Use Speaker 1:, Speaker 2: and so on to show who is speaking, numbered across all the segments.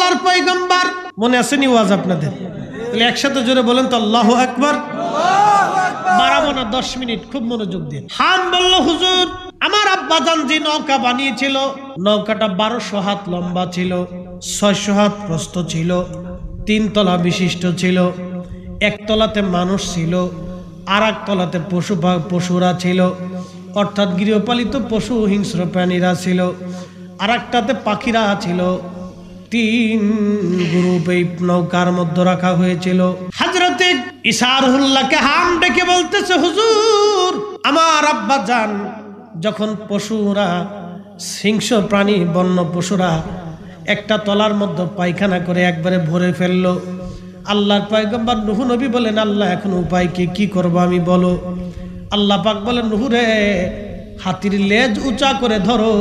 Speaker 1: আল্লাহর পয়গম্বর। মনে আছে নি ওয়াজ আপনাদের? তাহলে একসাথে জোরে বলেন তো আল্লাহু আকবার। বাড়াবো না, 10 মিনিট, খুব মনোযোগ দিন। হাম বলল, হুজুর আমার আব্বাজান যে নৌকা বানিয়েছিল, নৌকাটা 1200 হাত লম্বা ছিল, 600 হাত প্রস্থ ছিল, 3 তলা বিশিষ্ট ছিল। এক তলাতে মানুষ ছিল, আর এক তলাতে পশুরা ছিল, অর্থাৎ গৃহপালিত পশু হিংস্র প্রাণীরা ছিল, আর একটাতে পাখিরা ছিল। 3 গ্রুপ এই নৌকার মধ্যে রাখা হয়েছিল। হযরতে ঈসা রুহুল্লাহকে হাম ডেকে বলতেছে, হুজুর আমার আব্বাজান যখন পশুরা, হিংস্র প্রাণী বন্য পশুরা একটা তলার মধ্যে পায়খানা করে একবারে ভরে ফেললো, আল্লাহর পয়গম্বর নূহ নবী বলেন, আল্লাহ এখন উপায় কি করব আমি বলো। আল্লাহ পাক বলেন, নূহ রে হাতির লেজ উঁচা করে ধরো,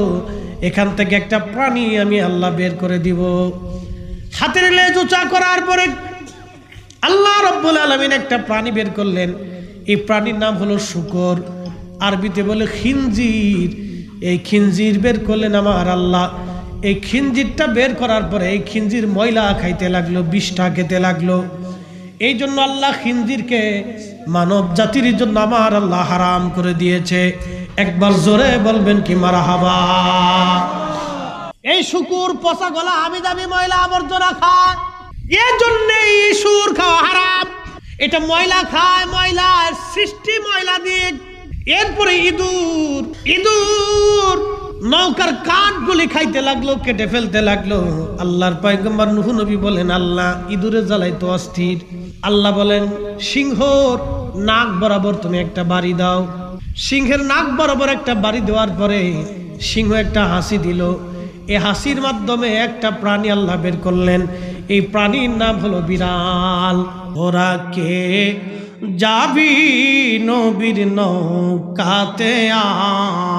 Speaker 1: এখান থেকে একটা প্রাণী আমি আল্লাহ বের করে দিব। হাতির লেজ উঁচা করার পরে আল্লাহ রাব্বুল আলামিন একটা প্রাণী বের করলেন। এই প্রাণীর নাম হলো শূকর, আরবিতে বলে খিনজির। এই খিনজির বের করলেন আমার আল্লাহ। এই খিনজিরটা বের করার পরে এই খিনজির ময়লা খাইতে লাগলো, বিষটা খেতে লাগলো। এই জন্য আল্লাহ খিনজিরকে মানব জাতির জন্য আমার আল্লাহ হারাম করে দিয়েছে। একবার জোরে বলবেন কি মারহাবা। এই শুকুর পচা গলা হাবি জাবি ময়লা আবর্জনা খায়, এর জন্য ইসুর খাওয়া হারাম। এটা ময়লা খায়, ময়লার সৃষ্টি ময়লা দিক। এরপরে ইঁদুর নৌকার কাঠগুলি খাইতে লাগলো, কেটে ফেলতে লাগলো। আল্লাহর পয়গম্বর নূহ নবী বলেন, আল্লাহ ইঁদুরে জ্বালাই তো অস্থির। আল্লাহ বলেন, সিংহর নাক বরাবর তুমি একটা বাড়ি দাও। সিংহের নাক বরাবর একটা বাড়ি দেওয়ার পরে সিংহ একটা হাসি দিল। এই হাসির মাধ্যমে একটা প্রাণী আল্লাহ বের করলেন। এই প্রাণীর নাম হলো বিড়াল। ওরা কে যাবি নবীর নৌকাতে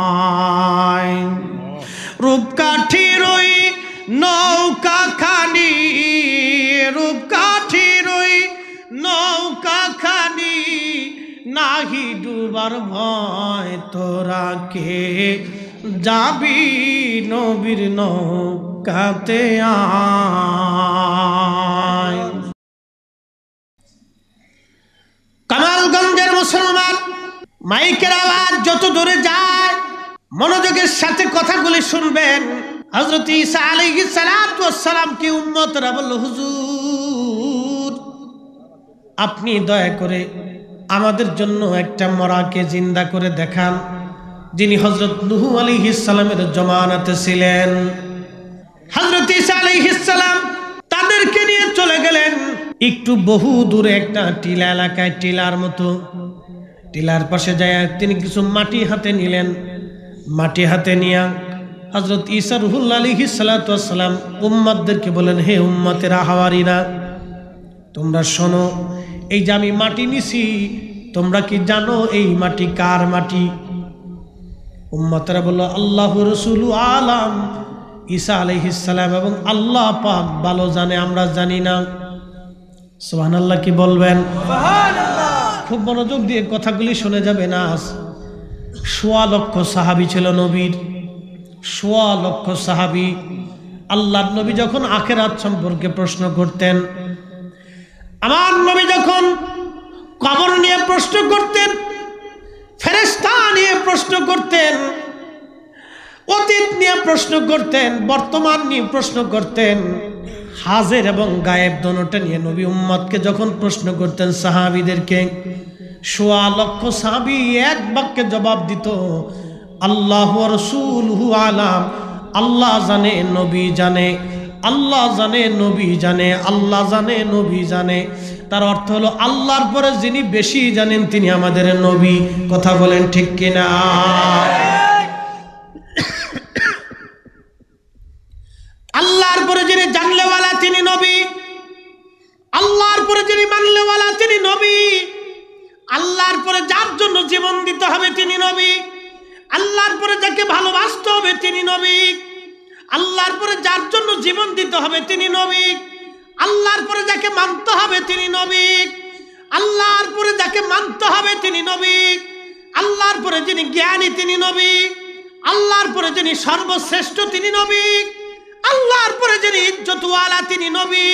Speaker 1: আয়, রূপকাঠির ওই নৌকা খানি, রূপকাঠির ওই নৌকা খানি, নাহি ডুবার ভয়। তোরা কে যাবি নবীর নৌকাতে আয়। কামালগঞ্জের মুসলমান, মাইকের আওয়াজ যত দূরে যায় মনোযোগের সাথে কথাগুলি শুনবেন। হযরত ঈসা আলাইহিস সালাতু ওয়াস সালাম কি উম্মতরা বলল, হুজুর আপনি দয়া করে আমাদের জন্য একটা মরাকে জিন্দা করে দেখান, যিনি হযরত নূহ আলাইহিস সালামের জমানাতে ছিলেন। হযরত ঈসা আলাইহিস সালাম তাদেরকে নিয়ে চলে গেলেন একটু বহু দূরে একটা টিলা এলাকায়, টিলার মতো। টিলার পাশে যায় তিনি কিছু মাটি হাতে নিলেন। মাটি হাতে নিয়ে হযরত ঈসা রুহুল্লাহ আলাইহিস সালাতু ওয়াস সালাম উম্মতদেরকে বলেন, হে উম্মতেরা হাওয়ারিরা, তোমরা শোনো, এই যে আমি মাটি নিছি, তোমরা কি জানো এই মাটি কার মাটি? উম্মতেরা বলল, আল্লাহু রাসূলু আলাম। ঈসা আলাইহিস সালাম এবং আল্লাহ পাক ভালো জানে, আমরা জানি না। সুবহানাল্লাহ কি বলবেন? সুবহানাল্লাহ। খুব মনোযোগ দিয়ে কথাগুলি শুনে যাবেন। আজ ১.৫ লক্ষ সাহাবী ছিল নবীর, ১.৫ লক্ষ সাহাবী। আল্লাহর নবী যখন আখিরাত সম্পর্কে প্রশ্ন করতেন, আমার নবী যখন কবর নিয়ে প্রশ্ন করতেন, ফেরেশতা নিয়ে প্রশ্ন করতেন, অতীত নিয়ে প্রশ্ন করতেন, বর্তমান নিয়ে প্রশ্ন করতেন, হাজির এবং গায়েব দোনোটা নিয়ে নবী উম্মতকে যখন প্রশ্ন করতেন, সাহাবীদেরকে ১.৫ লক্ষ সাহাবী এক বাক্যে জবাব দিত, আল্লাহু ওয়া রাসূলুহু আলাম। আল্লাহ জানে, নবী জানে, আল্লাহ জানে, নবী জানে, আল্লাহ জানে, নবী জানে। তার অর্থ হলো আল্লাহর পরে যিনি বেশি জানেন তিনি আমাদের নবী। কথা বলেন ঠিক কিনা? আল্লাহর পরে যিনি জানলেওয়ালা তিনি নবী, আল্লাহর পরে যিনি মানলেওয়ালা তিনি নবী, আল্লাহর পরে যার জন্য জীবন দিতে হবে তিনি নবী, আল্লাহর পরে যাকে ভালোবাসতে হবে তিনি নবী, আল্লাহর পরে যার জন্য জীবন দিতে হবে তিনি নবী, আল্লাহর পরে যাকে মানতে হবে তিনি নবী, আল্লাহর পরে যাকে মানতে হবে তিনি নবী, আল্লাহর পরে যিনি জ্ঞানী তিনি নবী, আল্লাহর পরে যিনি সর্বশ্রেষ্ঠ তিনি নবী, আল্লাহর পরে যিনি ইজ্জতওয়ালা তিনি নবী,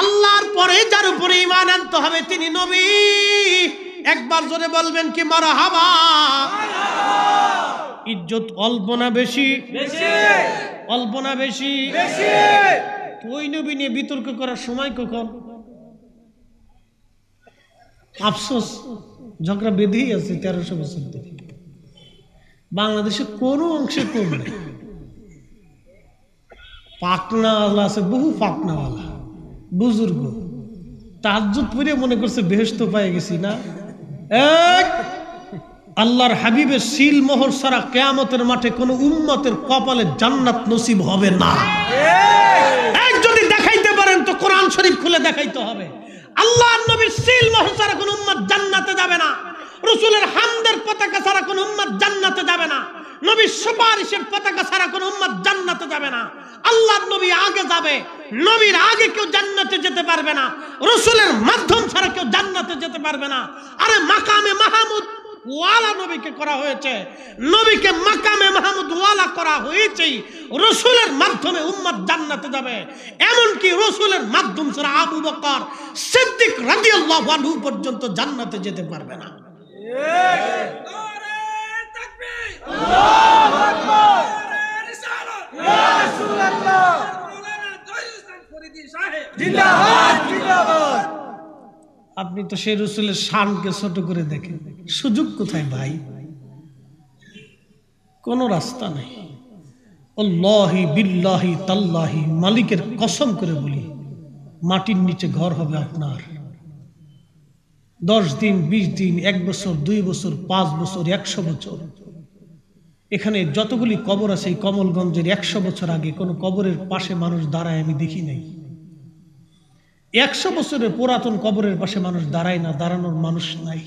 Speaker 1: আল্লাহর পরে যার উপরে ঈমান আনতে হবে তিনি নবী। একবার জোরে বলবেন কি মারহাবা। ইজ্জত অল্প না বেশি? অল্প না বেশি? ওই নবী নিয়ে বিতর্ক করার সময় কখন? আফসোস, ঝগড়া বেঁধেই আছে 1300 বছর ধরে। বাংলাদেশে কোনো অংশে কম নেই। পাকনাওয়ালা আছে, বহু পাকনাওয়ালা বুজুর্গ, তাহাজ্জুদ পড়ে মনে করছে বেহেশত পেয়ে গেছি না। আল্লাহর হাবিবের সিল মোহর ছাড়া কিয়ামতের মাঠে কোন উম্মতের কপালে জান্নাত নসিব হবে না। যদি দেখাইতে পারেন তো কোরআন শরীফ খুলে দেখাইতে হবে। আল্লাহর নবীর সিল মোহর ছাড়া কোন উম্মত জান্নাতে যাবে না। রাসূলের হামদের পতাকা ছাড়া কোন উম্মত জান্নাতে যাবে না। নবীর সুপারিশের পতাকা ছাড়া কোন উম্মত জান্নাতে যাবে না। আল্লাহর নবী আগে যাবে, নবীর আগে কেউ জান্নাতে যেতে পারবে না। রাসূলের মাধ্যম ছাড়া কেউ জান্নাতে যেতে পারবে না। আরে মাকামে মাহমুদ ওয়ালা নবীকে করা হয়েছে, নবীকে মাকামে মাহমুদ ওয়ালা করা হয়েছেই রাসূলের মাধ্যমে উম্মত জান্নাতে যাবে। এমনকি রাসূলের মাধ্যম ছাড়া আবু বকর সিদ্দিক রাদিয়াল্লাহু আনহু পর্যন্ত জান্নাতে যেতে পারবে না।
Speaker 2: আল্লাহু আকবার, রিসালাত ইয়া রাসূলুল্লাহ, মাওলানা দরিস্তান ফরিদি সাহেব জিন্দাবাদ জিন্দাবাদ।
Speaker 1: আপনি তো সেই রাসূলের শানকে ছোট করে দেখেন, সুযোগ কোথায় ভাই? কোন রাস্তা নেই। আল্লাহি বিল্লাহি তাল্লাহি, মালিকের কসম করে বলি, মাটির নিচে ঘর হবে আপনার। 10 দিন 20 দিন 1 বছর 2 বছর 5 বছর 100 বছর। এখানে যতগুলি কবর আছে এই কমলগঞ্জের 100 বছর আগে কোন কবরের পাশে মানুষ দাঁড়ায় আমি দেখি নাই। 100 বছরের পুরাতন কবরের পাশে মানুষ দাঁড়ায় না, দাঁড়ানোর মানুষ নাই।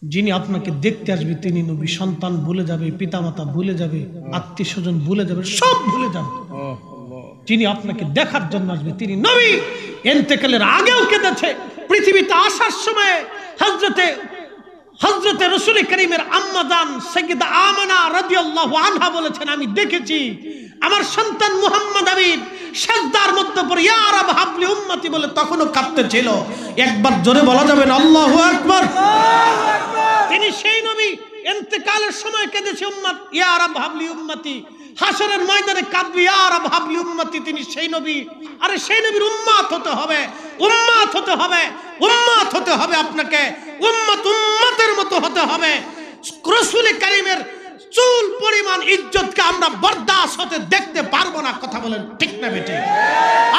Speaker 1: যিনি আপনাকে দেখতে আসবে তিনি নবী। সন্তান ভুলে যাবে, পিতামাতা ভুলে যাবে, আত্মীয় স্বজন ভুলে যাবে, সব ভুলে যাবে। যিনি আপনাকে দেখার জন্য আসবে তিনি নবী। ইন্তেকালের আগেও কেঁদেছে। পৃথিবীতে আসার সময় হযরতে রাসূল করিমের আম্মা জান সাইয়্যিদা আমানা রাদিয়াল্লাহু আনহা বলেছেন, আমি দেখেছি আমার সন্তান মুহাম্মদ আমিন সিজদার মধ্যে পড়ে ইয়া রাব হাবলি উম্মতি বলে তখনও কাঁদতেছিল। একবার জোরে বলা যাবে না আল্লাহু আকবার। তিনি সেই নবী, ইন্তেকালের সময় কেঁদেছে উম্মত ইয়া রাব হাবলি উম্মতি, হাসরের ময়দানে কাঁদবে ইয়া রাব হাবলি উম্মতি। তিনি সেই নবী। আরে সেই নবীর উম্মত হতে হবে, উম্মত হতে হবে, উম্মত হতে হবে। আপনাকে উম্মতের মতো হতে হবে। রাসূল করিমের চুল পরিমাণ ইজ্জতকে আমরা বরদাস্ত হতে দেখতে পারবো না। কথা বলেন ঠিক না বেটি?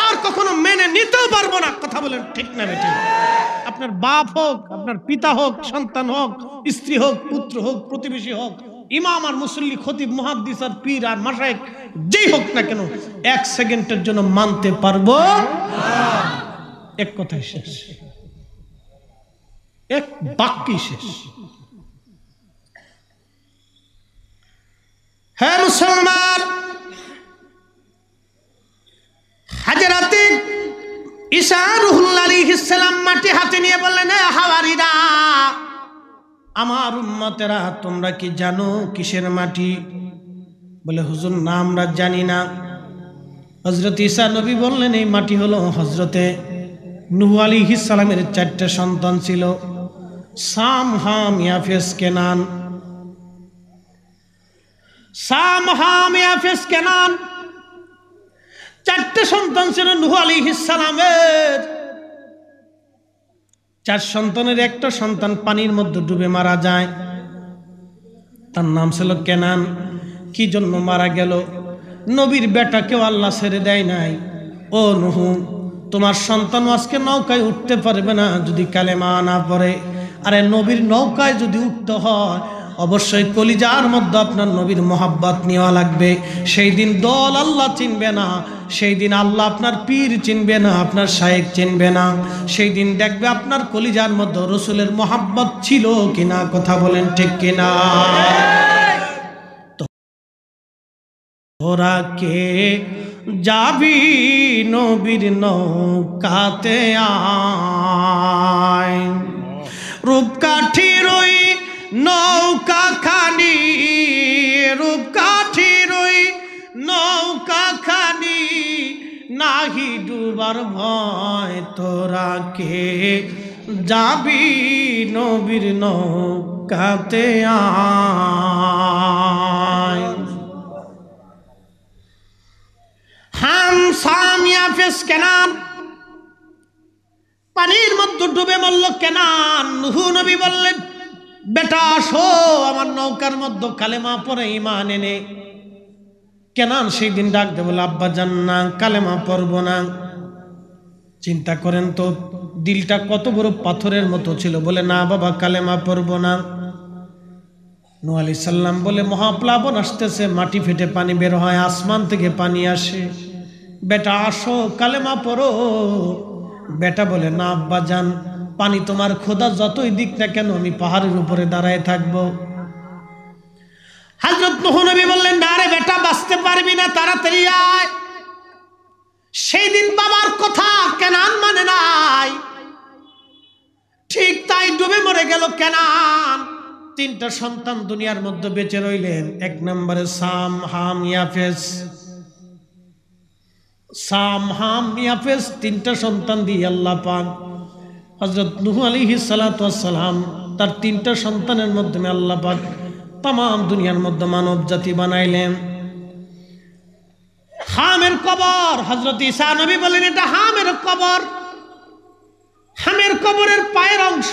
Speaker 1: আর কখনো মেনে নিতেও পারবো না। কথা বলেন ঠিক না বেটি? আপনার বাপ হোক, আপনার পিতা হোক, সন্তান হোক, স্ত্রী হোক, পুত্র হোক, প্রতিবেশী হোক, ইমাম আর মুসল্লি, খতিব, মুহাদ্দিস আর পীর আর মাশায়েখ যেই হোক না কেন, 1 সেকেন্ডের জন্য মানতে পারবো না। এক কথাই শেষ, এক বাক্যই শেষ। হ্যাঁ মুসলমান, হযরতে ঈসা রূহুল্লাহ আলাইহিস সালাম মাটি হাতে নিয়ে বললেন, হে হাওয়ারীরা, আমার উম্মতেরা, তোমরা কি জানো কিসের মাটি? বলে হুজুর না, আমরা জানি না। হযরত ঈসা নবী বললেন, এই মাটি হলো হযরতে নূহ আলাইহিস সালামের 4টা সন্তান ছিল, সাম, হাম, ইয়াফেস, কেনান। সাম, হাম, ইয়াফেস, কেনান 4টে সন্তান ছিল নূহ আলাইহিস সালামের। 4 সন্তানের একটা সন্তান পানির মধ্যে ডুবে মারা যায়, তার নাম ছিল কেনান। কি জন্য মারা গেল? নবীর বেটাকেও আল্লাহ ছেড়ে দেয় নাই। ও নূহ, তোমার সন্তান আজকে নৌকায় উঠতে পারবে না যদি কালেমা না পড়ে। আরে নবীর নৌকায় যদি উঠতে হয় অবশ্যই কলিজার মধ্যে আপনার নবীর মোহাব্বত নেওয়া লাগবে। সেই দিন দল আল্লাহ চিনবে না, সেই দিন আল্লাহ আপনার পীর চিনবে না, আপনার শায়েখ চিনবে না। সেই দিন দেখবে আপনার কলিজার মধ্যে রাসূলের মোহাব্বত ছিল কিনা। কথা বলেন ঠিক কিনা? তোরা কে যাবি নবীর নৌকাতে আয়, রূপকাঠির ওই নৌকা খানি, রূপকাঠির ওই নৌকা খানি পাহি ডুবার ভয়, তোরা কে যাবি নবীর নৌকাতে আয়। হাম সাম ইয়াফেস কেনান, পানির মধ্যে ডুবে মরল কেনান। নূহ নবী বললেন, বেটা আসো আমার নৌকার মধ্যে কালেমা পড়ে ঈমান এনে। কেনান সেই দিন ডাক দে বলে, আব্বা জান না, কালেমা পড়ব না। চিন্তা করেন তো দিলটা কত বড় পাথরের মতো ছিল। বলে না বাবা, কালেমা পড়ব না। নূহ আলাইহিস সালাম বলে, মহাপ্লাবন আসতেছে, মাটি ফেটে পানি বের হয়, আসমান থেকে পানি আসে, বেটা আসো কালেমা পড়ো। বেটা বলে, না আব্বা জান, পানি তোমার খোদা যতই দিক না কেন আমি পাহাড়ের উপরে দাঁড়ায় থাকবো। হযরত নূহ নবী বললেন, না রে বেটা, বাঁচতে পারবি না, তাড়াতাড়ি আয়। সেই দিন বাবার কথা কেনান মানে নাই, ঠিক তাই ডুবে মরে গেল কেনান। তিনটা সন্তান দুনিয়ার মধ্যে বেঁচে রইলেন। এক নম্বরে সাম, হাম, ইয়াফেস। সাম, হাম, ইয়াফেস তিনটা সন্তান দিয়ে আল্লাহ পাক হযরত নূহ আলাইহিস সালাতু ওয়াস সালাম তার তিনটা সন্তানের মাধ্যমে আল্লাহ পাক তাম দুনিয়ার মধ্যে মানব জাতি বানাইলেন। হামের কবর, হযরত ঈসা নবী বলেন এটা হামের কবর। হামের কবরের পায়ের অংশ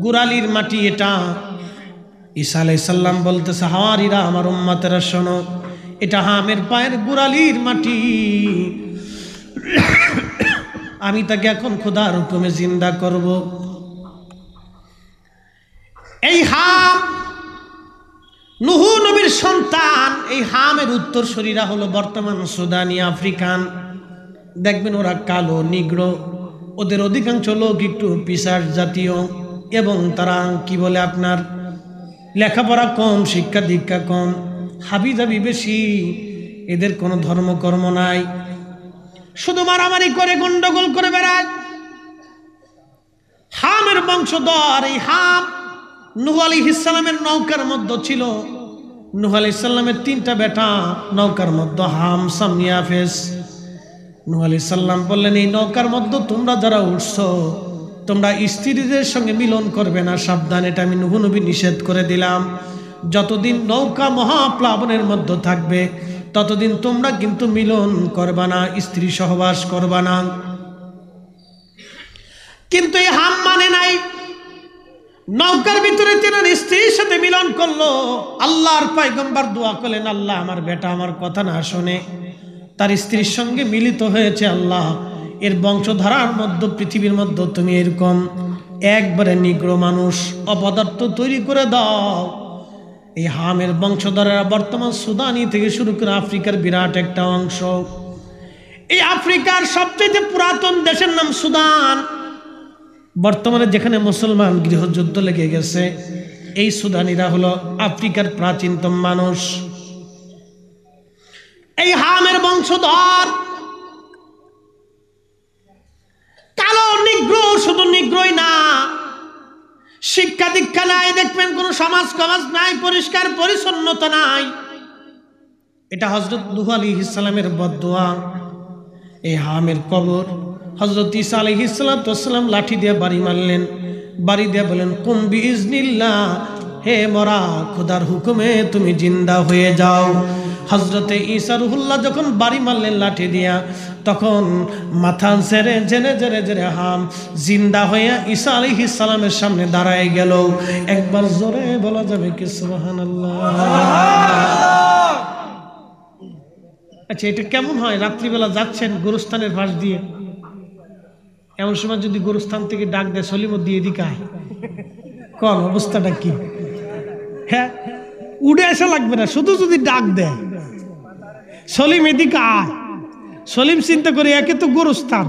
Speaker 1: গুরালির মাটি। এটা ঈসা আলাইহিস সালাম বলতেছে, হাওয়ারীরা, আমার উম্মতেরা শোনো, এটা হামের পায়ের গুরালির মাটি। আমি তাকে এখন খোদার হুকুমে জিন্দা করব। এই হাম নূহ নবীর সন্তান। এই হামের উত্তরসূরিরা হলো বর্তমান সুদানি, আফ্রিকান। দেখবেন ওরা কালো, নিগ্রো, ওদের অধিকাংশ লোক একটু পিসার জাতীয়, এবং তারা কি বলে আপনার লেখাপড়া কম, শিক্ষা দীক্ষা কম, হাবিজাবি বেশি, এদের কোনো ধর্মকর্ম নাই, শুধু মারামারি করে গন্ডগোল করে বেড়ায়। হামের বংশধর এই হাম নূহ আলাইহিস সালামের নৌকার মধ্যে ছিল। নূহ আলাইহিস সালামের তিনটা বেটা নৌকার মধ্যে, হাম, সাম, ইয়াফেস। নূহ আলাইহিস সালাম বললেন, এই নৌকার মধ্যে তোমরা যারা উঠছো, তোমরা স্ত্রীদের সঙ্গে মিলন করবে না, সাবধান, এটা আমি নূহ নবী নিষেধ করে দিলাম। যতদিন নৌকা মহাপ্লাবনের মধ্যে থাকবে ততদিন তোমরা কিন্তু মিলন করবা না, স্ত্রী সহবাস করবা না। কিন্তু এই হাম মানে নাই, নৌকার ভিতরে তেনার স্ত্রীর সাথে মিলন করলো। আল্লাহর পয়গম্বর দোয়া করলেন, আল্লাহ আমার বেটা আমার কথা না শুনে তার স্ত্রীর সঙ্গে মিলিত হয়েছে, আল্লাহ এর বংশধারার মধ্যে পৃথিবীর মধ্যে তুমি এরকম একবারে নিগ্র মানুষ, অপদার্থ তৈরি করে দাও। এই হামের বংশধরেরা বর্তমান সুদানি থেকে শুরু করে আফ্রিকার বিরাট একটা অংশ। এই আফ্রিকার সবচেয়ে পুরাতন দেশের নাম সুদান। বর্তমানে যেখানে মুসলমান গৃহযুদ্ধ লেগে গেছে, এই সুদানিরা হলো আফ্রিকার প্রাচীনতম মানুষ। এই হামের বংশধর কালো, নিগ্র, শুধু নিগ্রই না, শিক্ষা দীক্ষা নাই, দেখবেন কোন সমাজ নাই, পরিষ্কার পরিচ্ছন্নতা নাই। এটা হযরত নূহ আলাইহিস সালামের বদদুয়া। এই হামের কবর হযরত ঈসা আলাইহিস সালাতু ওয়াস সালাম লাঠি দিয়ে বাড়ি মারলেন। বাড়ি দিয়ে বলেন, কুম বিইজনিল্লাহ, হে মরা, খোদার হুকুমে তুমি জিন্দা হয়ে যাও। হযরতে ঈসা রুহুল্লাহ যখন বাড়ি মারলেন লাঠি দিয়া, তখন মাথা ছেড়ে জেনে জেনে জেনে হাম জিন্দা হয়ে ঈসা আলাইহিস সালামের সামনে দাঁড়ায় গেল। একবার জোরে বলা যাবে কি সুবহানাল্লাহ? আচ্ছা, এটা কেমন হয়? রাত্রিবেলা যাচ্ছেন গোরস্থানের পাশ দিয়ে, এমন সময় যদি গোরস্থান থেকে ডাক দেয়, সলিমুদ্দি এদিকে আয়, কোন অবস্থাটা কি? হ্যাঁ, উড়ে আসা লাগবে না, শুধু যদি ডাক দেয়, সলিম এদিকে আয়, সলিম চিন্তা করে একে তো গোরস্থান,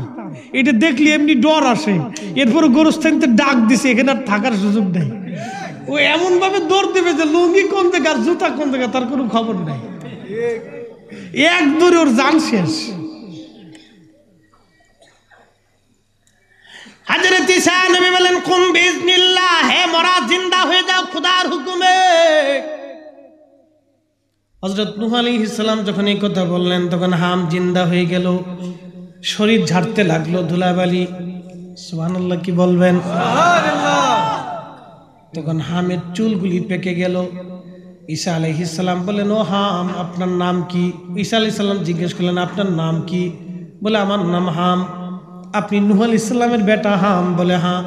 Speaker 1: এটা দেখলে এমনি ডর আসে, এরপরে গোরস্থানতে ডাক দিছে, এখানে আর থাকার সুযোগ নেই। ও এমন ভাবে দৌড় দেবে যে লুঙ্গি কোন জায়গা আর জুতা কোন জায়গা তার কোনো খবর নাই, এক দৌড়ে ওর জান শেষ। হযরত ঈসা নবী বলেন, কুম বিইজনিল্লাহ, হে মরা, জিন্দা হয়ে যাও খোদার হুকুমে। হযরত নূহ আলাইহিস সালাম যখন এই কথা বললেন, তখন হাম জিন্দা হয়ে গেল। শরীর ঝাড়তে লাগলো ধুলাবালি। সুবহানাল্লাহ কি বলবেন? তখন হামের চুলগুলি পেকে গেল। ঈসা আলাইহিস সালাম বললেন, ও হাম, আপনার নাম কি? ঈসা আলাইহিস সালাম জিজ্ঞেস করলেন, আপনার নাম কি? বলে, আমার নাম হাম। আপনি নূহ আলাইহিস সালামের বেটা হাম? বলে, হ্যাঁ।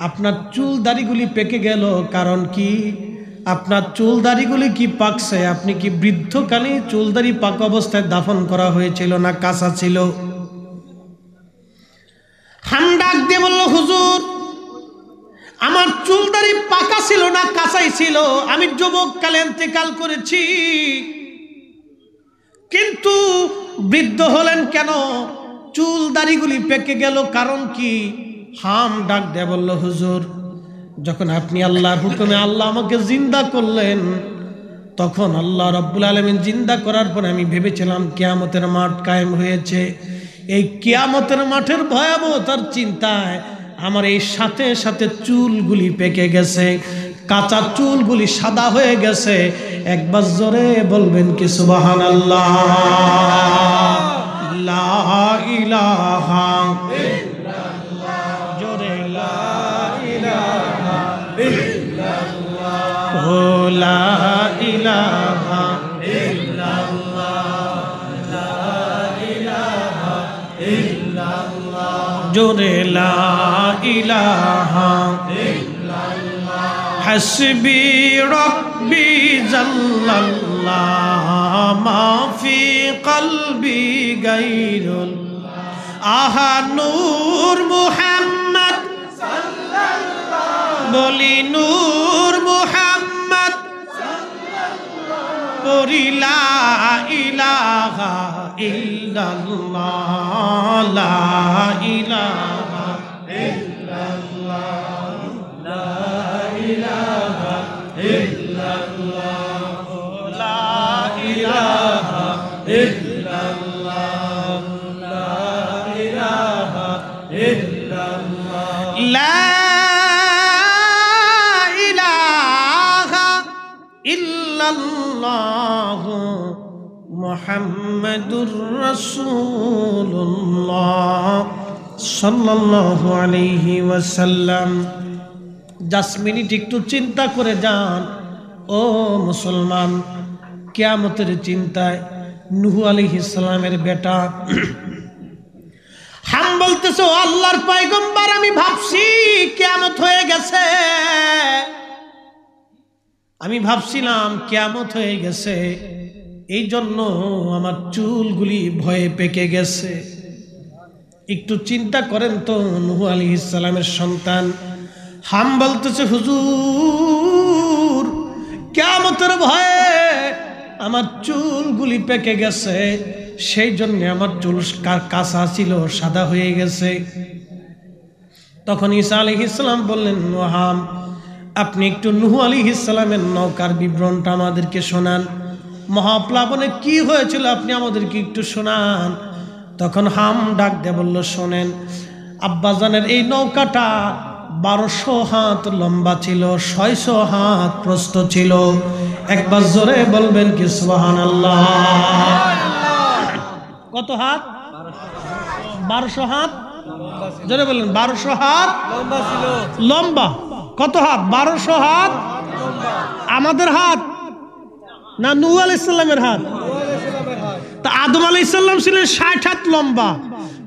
Speaker 1: আপনার চুল দাড়িগুলি পেকে গেল কারণ কি? আপনার চুল দাড়িগুলি কি পাকছে? আপনি কি বৃদ্ধকালে চুল দাড়ি পাকা অবস্থায় দাফন করা হয়েছিল না কাঁচা ছিল? হাম ডাক দিয়ে বলল, হুজুর, আমার চুল দাড়ি পাকা ছিল না কাঁচাই ছিল। আমি যুবককালে ইন্তেকাল করেছি, কিন্তু বৃদ্ধ হলেন কেন? চুল দাড়িগুলি পেকে গেল কারণ কি? হাম ডাক দিয়ে বলল, হুজুর, যখন আপনি আল্লাহর হুকুমে আল্লাহ আমাকে জিন্দা করলেন, তখন আল্লাহ রাব্বুল আলামিন জিন্দা করার পর আমি ভেবেছিলাম কিয়ামতের মাঠ কায়েম হয়েছে। এই কিয়ামতের মাঠের ভয়াবহতার চিন্তায় আমার এই সাথে সাথে চুলগুলি পেকে গেছে, কাঁচা চুলগুলি সাদা হয়ে গেছে। একবার জোরে বলবেন কি সুবহানাল্লাহ? লা ইলাহা ইল্লাল্লাহ, জোরে লা ইলাহা ইল্লাল্লাহ, ও লা ইলাহা ইল্লাল্লাহ, লা ইলাহা ইল্লাল্লাহ, জোরে লা ইলাহা ইল্লাল্লাহ। হাসবি রব্বি জাল্লাল্লাহ, মা ফি কলবি গায়রুল আহা নূর মুহাম্মদ সাল্লাল্লাহ, বলি নূর মুহাম্মদ সাল্লাল্লাহ, বলি লা ইলাহা ইল্লাল্লাহ, লা ইলাহা ইল্লাল্লাহ, লা ইলাহা ইল্লাল্লাহ, লা ইলাহা ইল্লাল্লাহ, লা ইলাহা ইল্লাল্লাহ, লা ইলাহা ইল্লাল্লাহ, মুহাম্মাদুর রাসূলুল্লাহ সাল্লাল্লাহু আলাইহি ওয়াসাল্লাম। জাস্ট মিনিট একটু চিন্তা করে যান ও মুসলমান, কিয়ামতের চিন্তায় নূহ আলাইহিস সালামের বেটা হাম বলতেছে, ও আল্লাহর পয়গম্বর, আমি ভাবছি কিয়ামত হয়ে গেছে, আমি ভাবছিলাম কিয়ামত হয়ে গেছে, এই জন্য আমার চুলগুলি ভয়ে পেকে গেছে। একটু চিন্তা করেন তো, নূহ আলাইহিস সালামের সন্তান হাম বলতেছে, হুজুর, কিয়ামতের ভয়ে আমার চুলগুলি পেকে গেছে, সেই জন্য আমার চুল কাঁচা ছিল সাদা হয়ে গেছে। তখন ঈসা আলাইহিস সালাম বললেন, ও হাম, আপনি একটু নূহ আলাইহিস সালামের নৌকার বিবরণটা আমাদেরকে শোনান, মহাপ্লাবনে কি হয়েছিল আপনি আমাদেরকে একটু শোনান। তখন হাম ডাক দিয়ে বলল, শোনেন, আব্বাজানের এই নৌকাটা 1200 হাত লম্বা ছিল, 600 হাত প্রস্থ ছিল। একবার জোরে বলবেন কি সুবহানাল্লাহ? কত হাত? 1200 হাত। জোরে বললেন, 1200 হাত লম্বা ছিল। লম্বা কত হাত? 1200 হাত। আমাদের হাত না নূহ আলাইহিস সালামের হাত? তা আদম আলাইহিস সালাম ছিলেন 60 হাত লম্বা,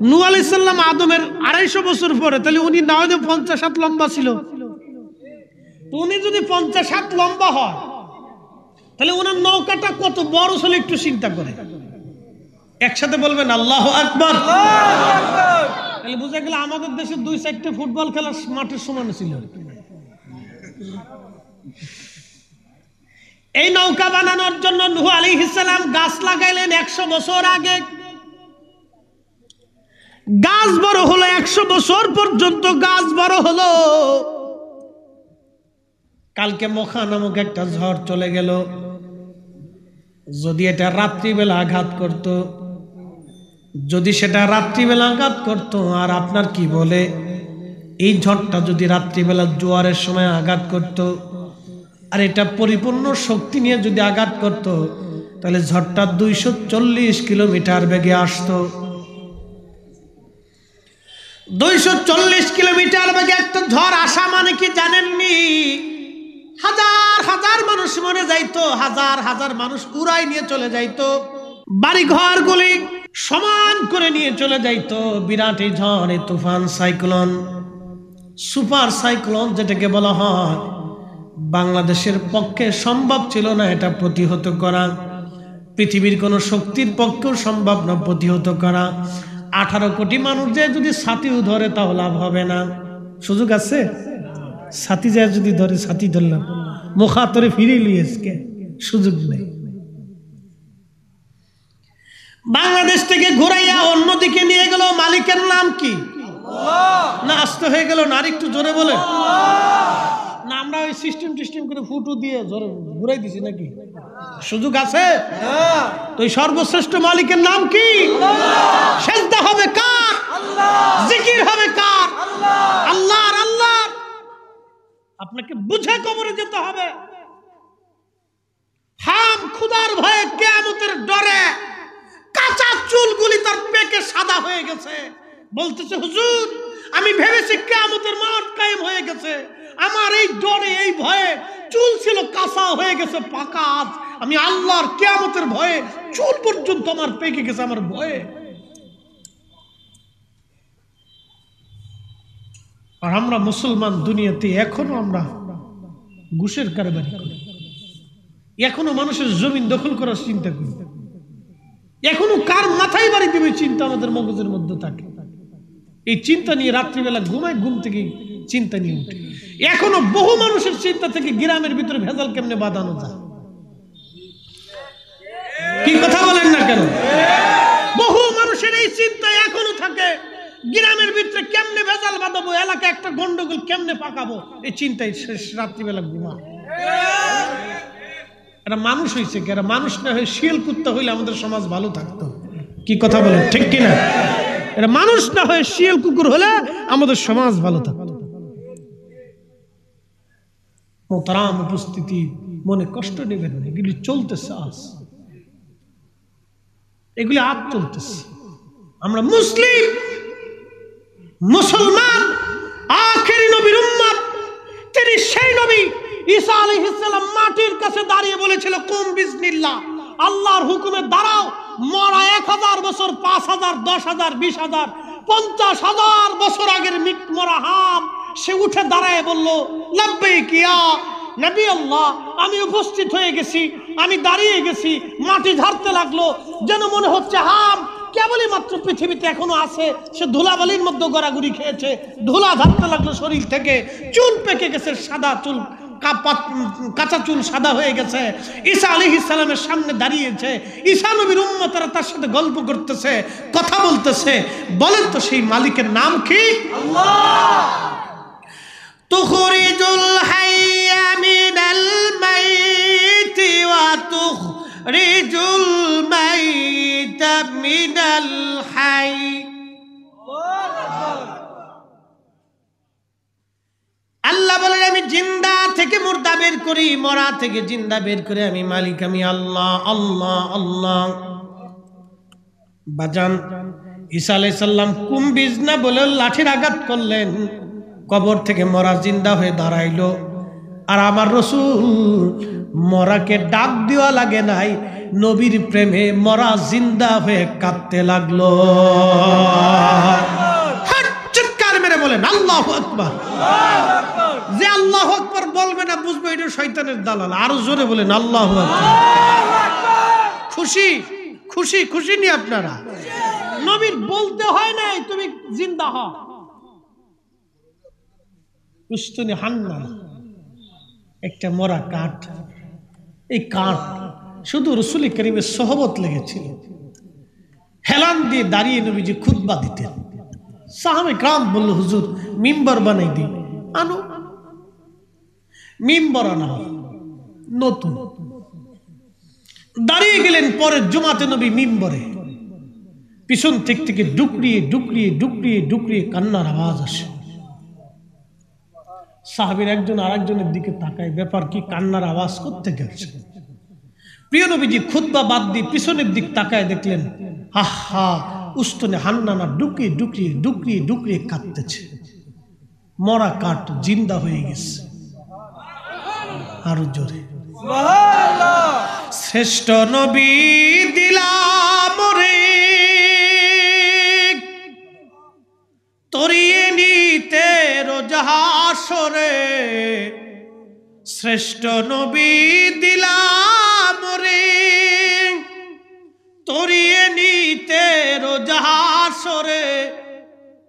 Speaker 1: নূহ আলাইহিস সালাম আদমের 250 বছর পরে, তাহলে উনি না হলে 50 হাত লম্বা ছিল। উনি যদি 50 হাত লম্বা হয়, তাহলে ওনার নৌকাটা কত বড় ছিল একটু চিন্তা করে। একসাথে বলবেন আল্লাহু আকবার। তাহলে বুঝা গেল আমাদের দেশে 2-4টা ফুটবল খেলার মাঠের সমান ছিল। এই নৌকা বানানোর জন্য নূহ আলাইহিস সালাম গাছ লাগাইলেন 100 বছর আগে। গাছ বড় হলো, 100 বছর পর্যন্ত গাছ বড় হলো। কালকে মোখা নামক একটা ঝড় চলে গেল। যদি এটা রাত্রিবেলা আঘাত করত, যদি সেটা রাত্রিবেলা আঘাত করত, আর আপনার কি বলে, এই ঝড়টা যদি রাত্রিবেলা জোয়ারের সময় আঘাত করত, আর এটা পরিপূর্ণ শক্তি নিয়ে যদি আঘাত করত, তাহলে ঝড়টা 240 কিলোমিটার বেগে আসতো। 240 কিলোমিটার বেগে একটা ঝড় আসা মানে কি জানেননি? হাজার হাজার মানুষ মরে যাইতো, হাজার হাজার মানুষ উড়াই নিয়ে চলে যাইতো, বাড়ি ঘরগুলি সমান করে নিয়ে চলে যাইতো। বিরাট এই ঝড়, এই তুফান, সাইক্লোন, সুপার সাইক্লোন যেটাকে বলা হয়, বাংলাদেশের পক্ষে সম্ভব ছিল না এটা প্রতিহত করা। পৃথিবীর কোন শক্তির পক্ষেও সম্ভব না প্রতিহত করা। 18 কোটি মানুষ যে যদি ছাতিও ধরে তাও লাভ হবে না। সুযোগ আছে? ছাতি যায় যদি ধরে, ছাতি ধরলাম, মুখাতরে ফিরে লিয়েছে, সুযোগ নেই। বাংলাদেশ থেকে ঘুরাইয়া অন্যদিকে নিয়ে গেল, মালিকের নাম কি? না আস্তে হয়ে গেল না, আর একটু জোরে বলে না। আমরা ওই সিস্টেম করে ফুটো দিয়ে জোরে ঘুরাই দিছি নাকি? সুযোগ আছে? তো এই সর্বশ্রেষ্ঠ মালিকের নাম কি? সেজদা হবে কার? জিকির হবে কার? আল্লাহর। আল্লাহর। আপনাকে বুঝে কবরে যেতে হবে। হাম খুদার ভয়ে, কিয়ামতের ডরে কাঁচা চুলগুলি তার পেকে সাদা হয়ে গেছে। বলতেছে, হুজুর আমি ভেবেছি কিয়ামতের মাঠ কায়েম হয়ে গেছে, আমার এই ডরে, এই ভয়ে চুল ছিল কাঁচা হয়ে গেছে পাকা। আজ আমি আল্লাহর কিয়ামতের ভয়ে চুল পর্যন্ত আমার পেকে গেছে, আমার ভয়ে। আর আমরা মুসলমান দুনিয়াতে এখনো আমরা ঘুষের কারবারি করি, এখনো মানুষের জমিন দখল করার চিন্তা করি, এখনো কার মাথায় বাড়ি দেবে চিন্তা আমাদের মগজের মধ্যে থাকে। এই চিন্তা নিয়ে রাত্রিবেলা ঘুমায়, ঘুম থেকে চিন্তা নিয়ে উঠে। এখনো বহু মানুষের চিন্তা থেকে গ্রামের ভিতরে ভেজাল কেমনে বাঁধানো যায়। কি কথা বলেন না কেন? বহু মানুষের এই চিন্তা এখনো থাকে, গ্রামের ভিতরে কেমনে ভেজাল বাঁধাবো, এলাকায় একটা গন্ডগোল কেমনে পাকাবো, এই চিন্তায় শেষ রাত্রিবেলা ঘুমা। এরা মানুষ হয়েছে কি? এরা মানুষ না হয়ে শিয়াল কুত্তা হইলে আমাদের সমাজ ভালো থাকতো। কি কথা বলেন, ঠিক কিনা? এরা মানুষ না হয়ে শিয়াল কুকুর হলে আমাদের সমাজ ভালো থাকতো। মোহতারাম উপস্থিতি, মনে কষ্ট নেবেন না, এগুলি চলতেছে আজ, এগুলি আজ চলতেছে। আমরা মুসলিম, মুসলমান, আখেরি নবীর উম্মত। তিনি সেই নবী ঈসা আলাইহিস সালাম মাটির কাছে দাঁড়িয়ে বলেছিল, কুম বিসমিল্লাহ, আল্লাহর হুকুমে দাঁড়াও। মরা 1000 বছর, 5000, 10,000, 20,000, 50,000 বছর আগের মরা হাম সে উঠে দাঁড়ায় বলল, লাব্বাইক ইয়া নবী আল্লাহ, আমি উপস্থিত হয়ে গেছি, আমি দাঁড়িয়ে গেছি। মাটি ঝাড়তে লাগলো, যেন মনে হচ্ছে হাম কেবলই মাত্র পৃথিবীতে এখনো আছে, সে ধুলাবালির মধ্যে গড়াগড়ি খেয়েছে। ধুলা ঝাড়তে লাগলো শরীর থেকে, চুল পেকে গেছে, সাদা চুল, কাঁচা চুল সাদা হয়ে গেছে। ঈসা আলাইহিস সালামের সামনে দাঁড়িয়েছে। ঈসা নবীর উম্মতরা তার সাথে গল্প করতেছে, কথা বলতেছে। বলেন তো সেই মালিকের নাম কি? আল্লাহ। তুখরিজুল হাইয়া মিনাল মাইতি ওয়া তুখরিজুল মাইতা মিনাল হাই। আল্লাহ বলেন, আমি জিন্দা থেকে মুর্দা বের করি, মরা থেকে জিন্দা বের করে আমি মালিক, আমি আল্লাহ। আল্লাহ আল্লাহ। বাজান ঈসা আলাইহিস সালাম কুম্বিজ না বলে লাঠির আঘাত করলেন, কবর থেকে মরা জিন্দা হয়ে দাঁড়াইলো। আর আমার রাসূল মরাকে ডাক দেওয়া লাগে নাই, নবীর প্রেমে মরা জিন্দা হয়ে কাঁদতে লাগলো। চিৎকার মেরে বলেন আল্লাহু আকবার। যে আল্লাহু আকবার বলবে না বুঝবে এটা শয়তানের দালাল। আরো জোরে বলেন আল্লাহু আকবার। খুশি খুশি খুশি নি আপনারা? নবীর বলতে হয় নাই তুমি জিন্দা হ। উস্তুনি হান্না একটা মরা কাঠ, এই কাঠ শুধু রাসূল করিমের সোহবত লেগেছিল। হেলান দিয়ে দাঁড়িয়ে নবীজি খুতবা দিতেন। সাহাবে کرام বলল, হুজুর মিম্বর বানাই দিই। আনো। মিম্বর আনা নতুন। দাঁড়িয়ে গেলেন পরের জুমাতে নবী মিম্বরে। পিছন থেকে ডুকরিয়ে ডুকরিয়ে ডুকরিয়ে ডুকরিয়ে কান্নার আওয়াজ আসে। সাহাবীর একজন আরেকজনের দিকে তাকায়, ব্যাপার কি? কান্নার আওয়াজ কোত্থেকে আসছে? প্রিয় নবীজি খুতবা বাদ দিয়ে পিছনের দিক তাকায় দেখলেন, আহা উস্তনে হান্নানা ডুকরিয়ে ডুকরিয়ে ডুকরিয়ে ডুকরিয়ে কাঁদতেছে। মরা কাঠ জিন্দা হয়ে গেছে। আরো জোরে
Speaker 2: সুবহানাল্লাহ।
Speaker 1: শ্রেষ্ঠ নবী দিলাম রে তরিয়ে নিতে রোজ হাসরে, শ্রেষ্ঠ নবী দিলাম রে তরিয়ে নিতে রোজ হাসরে,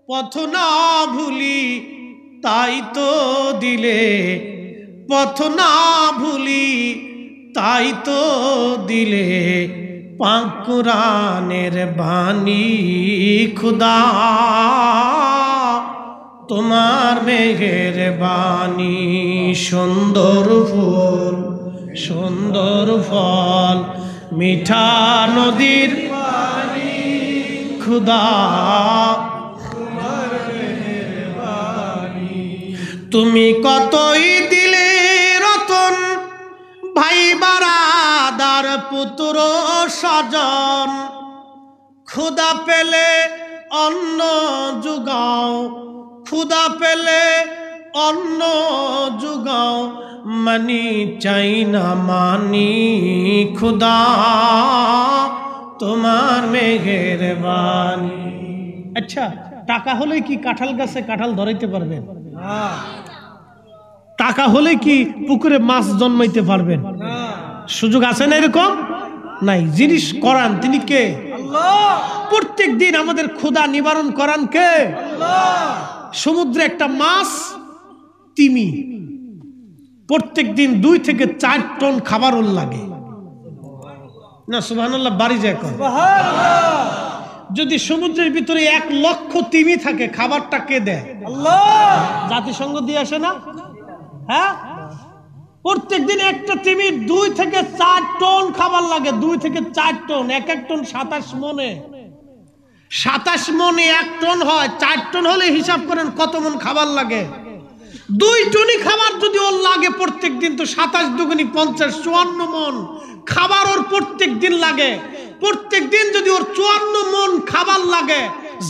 Speaker 1: পথ না ভুলি তাই তো দিলে, পথ না ভুলি তাই তো দিলে, পাক কুরআনের বাণী খুদা তোমার মেহেরবানি। সুন্দর ফুল সুন্দর ফল মিঠা নদীর পানি খুদা তুমি কতই দিলে রতন, ভাই বারাদার পুত্র স্বজন, ক্ষুধা পেলে অন্ন জুগাও, ক্ষুধা পেলে অন্ন জুগাও, মানি চাই না মানি খুদা তোমার মেহেরবানি। আচ্ছা, টাকা হলে কি কাঁঠাল গাছে কাঁঠাল ধরাইতে পারবেন? টাকা হলে কি পুকুরে মাছ জন্মাইতে পারবেন? সুযোগ আছে না? এরকম নাই। জিনিস করান তিনি কে?
Speaker 2: আল্লাহ।
Speaker 1: প্রত্যেক দিন আমাদের ক্ষুধা নিবারণ করান কে?
Speaker 2: আল্লাহ।
Speaker 1: সমুদ্রে একটা মাছ তিমি প্রত্যেক দিন 2 থেকে 4 টন খাবার ওর লাগে না। সুবহানাল্লাহ, বাড়ি যায় কর।
Speaker 2: সুবহানাল্লাহ।
Speaker 1: যদি সমুদ্রের ভিতরে 1 লক্ষ তিমি থাকে, খাবারটা কে দেয়?
Speaker 2: আল্লাহ।
Speaker 1: জাতিসংঘ দিয়ে আসে না? হ্যাঁ, প্রত্যেক দিন একটা তিমির 2 থেকে 4 টন খাবার লাগে। 2 থেকে 4 টন, 1 টন 27 মনে। 27 মনে 1 টন হয়। 4 টন হলে হিসাব করেন কত মন খাবার লাগে। 2 টনই খাবার যদি ওর লাগে প্রত্যেক দিন, তো 27 দুগুনি 50, 54 মন খাবার ওর প্রত্যেক দিন লাগে। প্রত্যেক দিন যদি ওর 54 মন খাবার লাগে,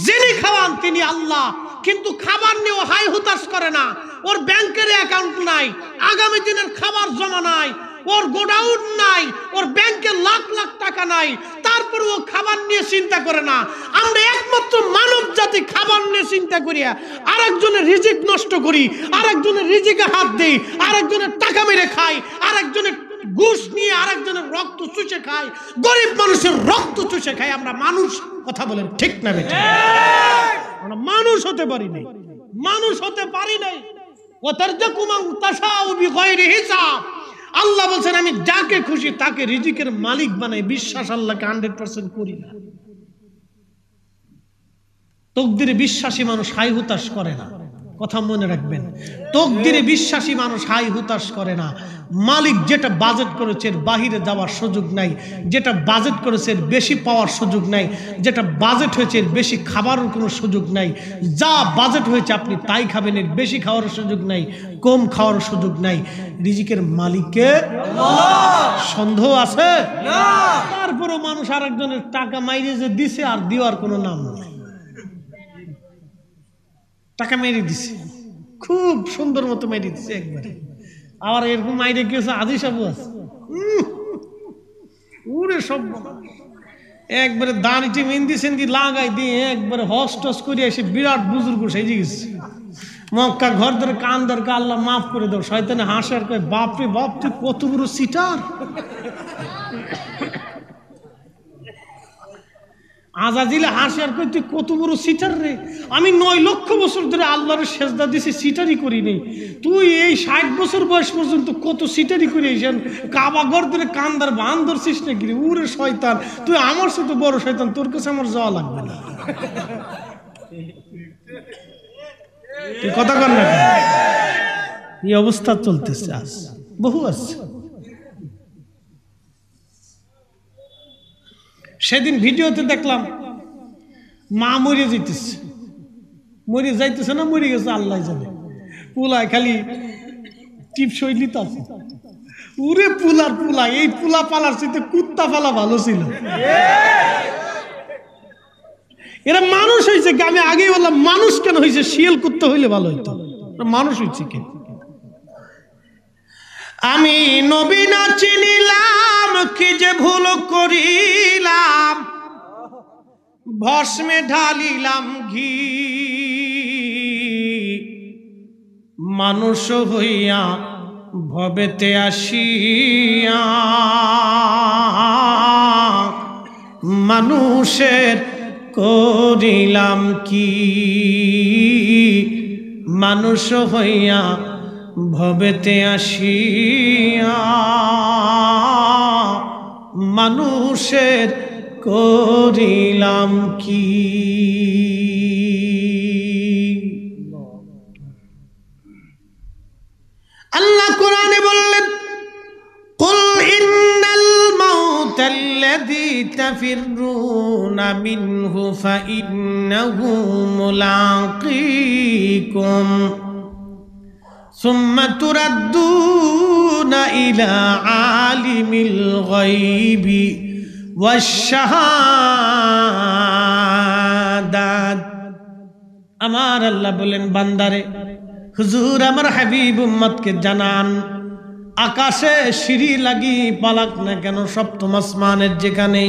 Speaker 1: যিনি খাওয়ান তিনি আল্লাহ। কিন্তু খাবার নিয়ে ও হাই হুতাশ করে না। ওর ব্যাংকের অ্যাকাউন্ট নাই, আগামী দিনের খাবার জমা নাই, ওর গোডাউন নাই, ওর ব্যাংকে লাখ লাখ টাকা নাই, তারপর ও খাবার নিয়ে চিন্তা করে না। আমরা একমাত্র মানব জাতি খাবার নিয়ে চিন্তা করি, আরেকজনের রিজিক নষ্ট করি, আরেকজনের রিজিকে হাত দেই, আরেকজনের টাকা মেরে খাই, আরেকজনের ঘুষ নিয়ে আরেকজনের রক্ত চুষে খাই, গরিব মানুষের রক্ত চুষে খাই। আমরা মানুষ, কথা বলেন ঠিক না বেটা? আমরা মানুষ হতে পারি নাই, মানুষ হতে পারি নাই। আল্লাহ বলছেন আমি যাকে খুশি তাকে রিজিকের মালিক বানাই। বিশ্বাস আল্লাহকে 100% করি না। তকদিরে বিশ্বাসী মানুষ হাই হুতাশ করে না, কথা মনে রাখবেন। তকদিরে বিশ্বাসী মানুষ হাই হুতাশ করে না। মালিক যেটা বাজেট করেছে এর বাহিরে যাওয়ার সুযোগ নাই, যেটা বাজেট করেছে এর বেশি পাওয়ার সুযোগ নাই, যেটা বাজেট হয়েছে এর বেশি খাবারের কোনো সুযোগ নাই। যা বাজেট হয়েছে আপনি তাই খাবেন, এর বেশি খাওয়ার সুযোগ নাই, কম খাওয়ার সুযোগ নাই। রিজিকের মালিককে সন্দেহ আছে না। তারপরও মানুষ আরেকজনের টাকা মাইরে যে দিছে আর দেওয়ার কোনো নাম নেই। টাকা মেরে দিছে, খুব সুন্দর মতো মেরে দিছে একবারে। আবার এরকম মাইরে কি হচ্ছে, আদি সাবু আছে উড়ে সব একবারে দাঁড়িটি মেহেন্দি সেন্দি লাগাই দিয়ে একবারে হস টস করে এসে বিরাট বুজুর্গ সেজে গেছে। মক্কা ঘর ধরে কান দরকার, আল্লাহ মাফ করে দাও। শয়তানে হাসে আর কয় বাপরে বাপ, তুই কত বড় সিটার। আজাজিলে হাসি আর কই তুই কত বড় সিটার রে। আমি 9 লক্ষ বছর ধরে আল্লাহর সেজদা দিছি, সিটারি করি নেই। তুই এই 60 বছর বয়স পর্যন্ত কত সিটারি করে এসেন, কাবা ঘর ধরে কান্দার বান ধরছিস না কি? উরে শয়তান, তুই আমার সাথে বড় শয়তান, তোর কাছে আমার যাওয়া লাগবে না। তুই কথা কর না, এই অবস্থা চলতেছে আজ, বহু আছে। সেদিন ভিডিওতে দেখলাম মা মরে যাইতেছে, মরে যাইতেছে না মরে গেছে আল্লাহ জানে। পুলায় খালি টিপ শৈলিত আছে। উরে পুলার পুলা, এই পুলা পালার চাইতে কুত্তা পালা ভালো ছিল। এরা মানুষ হয়েছে কি? আমি আগেই বললাম মানুষ কেন হয়েছে, শিয়াল করতে হইলে ভালো হইতো, মানুষ হয়েছে কে? আমি নবী না চিনিলাম, কি যে ভুল করিলাম, ভস্মে ঢালিলাম ঘি, মানুষ হইয়া ভবেতে আসিয়া মানুষের করিলাম কি, মানুষ হইয়া ভবেতে আসিয়া মানুষের করিলাম কি। আল্লাহ কোরআনে বললেন, কুল ইন্নাল মাউতাল্লাযী তাফিররুনা মিনহু ফাইন্নাহু মুলাকীকুম সুম্মা তুরাদ্দুনা ইলা আলিমিল গায়বি ওয়াশ-শাহাদাত। আমার আল্লাহ বলেন, বান্দারে, হুজুর আমার হাবিব উম্মতকে জানান, আকাশে সিঁড়ি লাগি পালাক না কেন, সপ্তম আসমানের যেখানে,